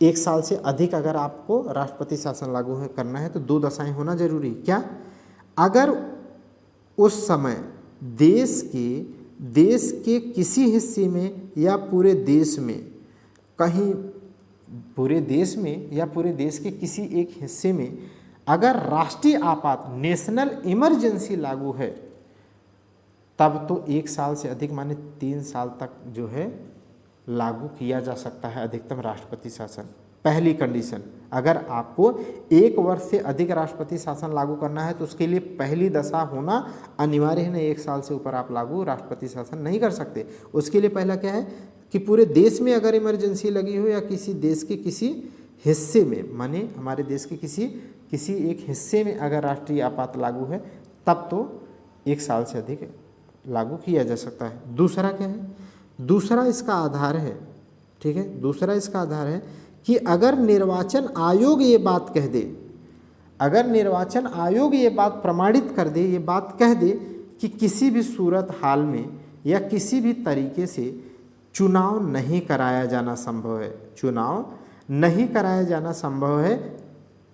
1 साल से अधिक अगर आपको राष्ट्रपति शासन लागू करना है तो 2 दशाएं होना जरूरी। क्या? अगर उस समय देश के किसी हिस्से में या पूरे देश में, कहीं पूरे देश में या पूरे देश के किसी एक हिस्से में अगर राष्ट्रीय आपात, नेशनल इमरजेंसी लागू है, तब तो 1 साल से अधिक माने 3 साल तक जो है लागू किया जा सकता है अधिकतम राष्ट्रपति शासन। पहली कंडीशन, अगर आपको 1 वर्ष से अधिक राष्ट्रपति शासन लागू करना है तो उसके लिए पहली दशा होना अनिवार्य है। नहीं, 1 साल से ऊपर आप लागू राष्ट्रपति शासन नहीं कर सकते। उसके लिए पहला क्या है कि पूरे देश में अगर इमरजेंसी लगी हो या किसी देश के किसी हिस्से में, माने हमारे देश के किसी एक हिस्से में अगर राष्ट्रीय आपात लागू है, तब तो 1 साल से अधिक लागू किया जा सकता है। दूसरा क्या है? दूसरा इसका आधार है, ठीक है, दूसरा इसका आधार है कि अगर निर्वाचन आयोग ये बात कह दे, अगर निर्वाचन आयोग ये बात प्रमाणित कर दे, ये बात कह दे कि किसी भी सूरत हाल में या किसी भी तरीके से चुनाव नहीं कराया जाना संभव है, चुनाव नहीं कराया जाना संभव है,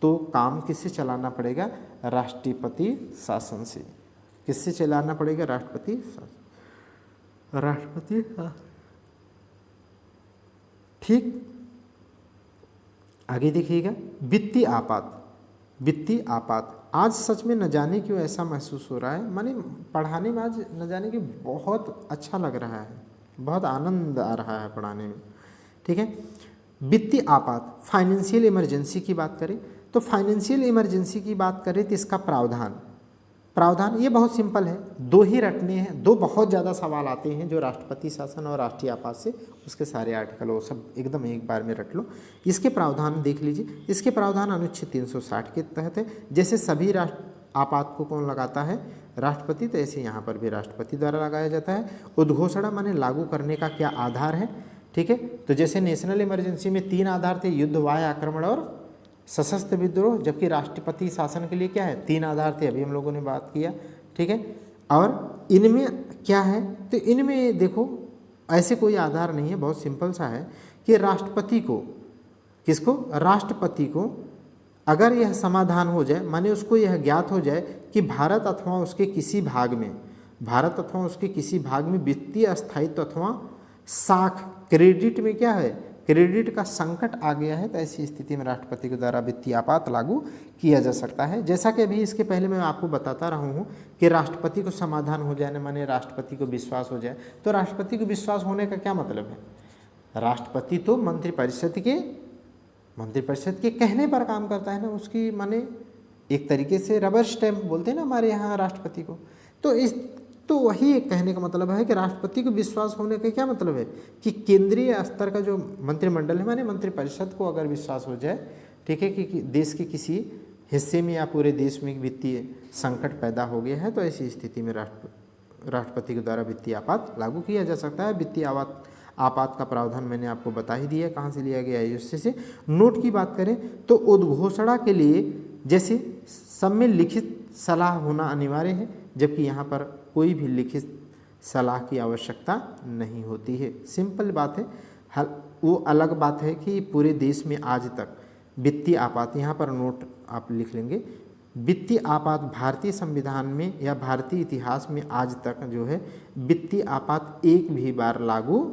तो काम किससे चलाना पड़ेगा? राष्ट्रपति शासन से। किससे चलाना पड़ेगा? राष्ट्रपति शासन, राष्ट्रपति, ठीक। आगे देखिएगा, वित्तीय आपात। वित्तीय आपात आज सच में न जाने क्यों ऐसा महसूस हो रहा है, माने पढ़ाने में आज न जाने क्यों बहुत अच्छा लग रहा है, बहुत आनंद आ रहा है पढ़ाने में, ठीक है। वित्तीय आपात, फाइनेंशियल इमरजेंसी की बात करें तो फाइनेंशियल इमरजेंसी की बात करें तो इसका प्रावधान ये बहुत सिंपल है, 2 ही रटने हैं। 2 बहुत ज़्यादा सवाल आते हैं जो राष्ट्रपति शासन और राष्ट्रीय आपात से, उसके सारे आर्टिकल वो सब एकदम एक बार में रट लो। इसके प्रावधान देख लीजिए। इसके प्रावधान अनुच्छेद 360 के तहत है। जैसे सभी आपात को कौन लगाता है? राष्ट्रपति। तो ऐसे यहाँ पर भी राष्ट्रपति द्वारा लगाया जाता है। उद्घोषणा माने लागू करने का क्या आधार है? ठीक है, तो जैसे नेशनल इमरजेंसी में 3 आधार थे, युद्ध, वाह्य आक्रमण और सशस्त्र विद्रोह, जबकि राष्ट्रपति शासन के लिए क्या है? 3 आधार थे, अभी हम लोगों ने बात किया। ठीक है, और इनमें क्या है? तो इनमें देखो ऐसे कोई आधार नहीं है, बहुत सिंपल सा है कि राष्ट्रपति को, किसको? राष्ट्रपति को अगर यह समाधान हो जाए, माने उसको यह ज्ञात हो जाए कि भारत अथवा उसके किसी भाग में वित्तीय अस्थायित्व अथवा साख, क्रेडिट में क्या है? क्रेडिट का संकट आ गया है, तो ऐसी स्थिति में राष्ट्रपति के द्वारा वित्तीय आपात लागू किया जा सकता है। जैसा कि अभी इसके पहले मैं आपको बताता रहा हूँ कि राष्ट्रपति को समाधान हो जाए, माने राष्ट्रपति को विश्वास हो जाए। तो राष्ट्रपति को विश्वास होने का क्या मतलब है? राष्ट्रपति तो मंत्रिपरिषद के कहने पर काम करता है ना, उसकी माने एक तरीके से रबर स्टैम्प बोलते हैं ना हमारे यहाँ राष्ट्रपति को। तो वही एक कहने का मतलब है कि राष्ट्रपति को विश्वास होने का क्या मतलब है कि केंद्रीय स्तर का जो मंत्रिमंडल है, माने मंत्रिपरिषद को अगर विश्वास हो जाए, ठीक है, कि देश के किसी हिस्से में या पूरे देश में वित्तीय संकट पैदा हो गया है, तो ऐसी स्थिति में राष्ट्रपति के द्वारा वित्तीय आपात लागू किया जा सकता है। वित्तीय आपात का प्रावधान मैंने आपको बता ही दिया, कहाँ से लिया गया है, उससे से। नोट की बात करें तो उद्घोषणा के लिए जैसे सब में लिखित सलाह होना अनिवार्य है, जबकि यहाँ पर कोई भी लिखित सलाह की आवश्यकता नहीं होती है। सिंपल बात है। वो अलग बात है कि पूरे देश में आज तक वित्तीय आपात, यहाँ पर नोट आप लिख लेंगे, वित्तीय आपात भारतीय संविधान में या भारतीय इतिहास में आज तक जो है वित्तीय आपात एक भी बार लागू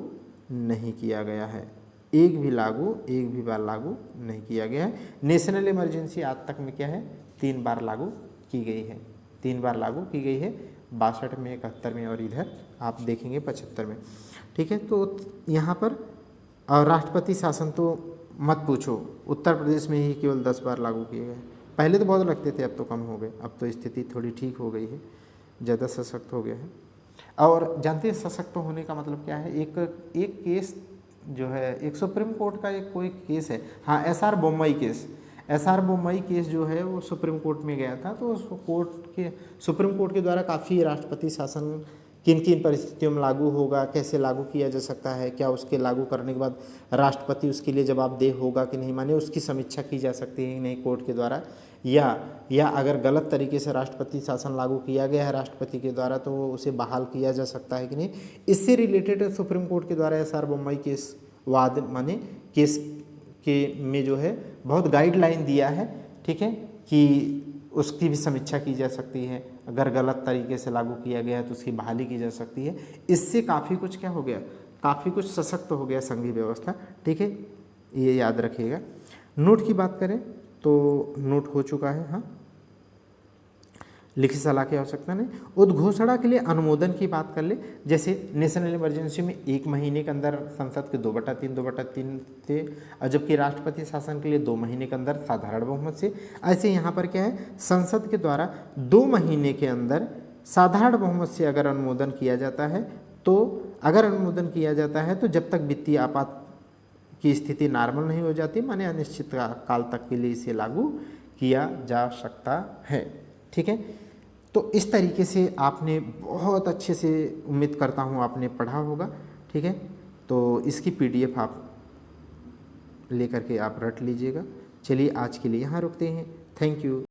नहीं किया गया है। एक भी बार लागू नहीं किया गया है। नेशनल इमरजेंसी आज तक में क्या है? 3 बार लागू की गई है। 3 बार लागू की गई है, 62 में, 71 में और इधर आप देखेंगे 75 में। ठीक है, तो यहाँ पर और राष्ट्रपति शासन तो मत पूछो, उत्तर प्रदेश में ही केवल 10 बार लागू किए गए। पहले तो बहुत लगते थे, अब तो कम हो गए, अब तो स्थिति थोड़ी ठीक हो गई है, ज़्यादा सशक्त हो गया है। और जानते हैं सशक्त होने का मतलब क्या है? एक केस जो है, एक सुप्रीम कोर्ट का एक कोई केस है, हाँ, एसआर बोम्मई केस जो है वो सुप्रीम कोर्ट में गया था। तो सुप्रीम कोर्ट के द्वारा काफ़ी राष्ट्रपति शासन किन किन परिस्थितियों में लागू होगा, कैसे लागू किया जा सकता है, क्या उसके लागू करने के बाद राष्ट्रपति उसके लिए जवाबदेह होगा कि नहीं, माने उसकी समीक्षा की जा सकती है कि नहीं कोर्ट के द्वारा, या अगर गलत तरीके से राष्ट्रपति शासन लागू किया गया है राष्ट्रपति के द्वारा तो उसे बहाल किया जा सकता है कि नहीं। इससे रिलेटेड सुप्रीम कोर्ट के द्वारा एसआर बोम्मई केस के में जो है बहुत गाइडलाइन दिया है। ठीक है, कि उसकी भी समीक्षा की जा सकती है, अगर गलत तरीके से लागू किया गया है तो उसकी बहाली की जा सकती है। इससे काफ़ी कुछ क्या हो गया? काफ़ी कुछ सशक्त हो गया संघीय व्यवस्था। ठीक है, ये याद रखिएगा। नोट की बात करें तो नोट हो चुका है, हाँ, लिखित सलाह की आवश्यकता नहीं। उद्घोषणा के लिए अनुमोदन की बात कर ले, जैसे नेशनल इमरजेंसी में 1 महीने के अंदर संसद के 2/3 थे, और जबकि राष्ट्रपति शासन के लिए 2 महीने के अंदर साधारण बहुमत से। ऐसे यहाँ पर क्या है? संसद के द्वारा 2 महीने के अंदर साधारण बहुमत से अगर अनुमोदन किया जाता है तो जब तक वित्तीय आपात की स्थिति नॉर्मल नहीं हो जाती, माने अनिश्चित काल तक के लिए इसे लागू किया जा सकता है। ठीक है, तो इस तरीके से आपने बहुत अच्छे से, उम्मीद करता हूँ आपने पढ़ा होगा। ठीक है, तो इसकी PDF आप लेकर के आप रट लीजिएगा। चलिए आज के लिए यहाँ रुकते हैं। Thank you.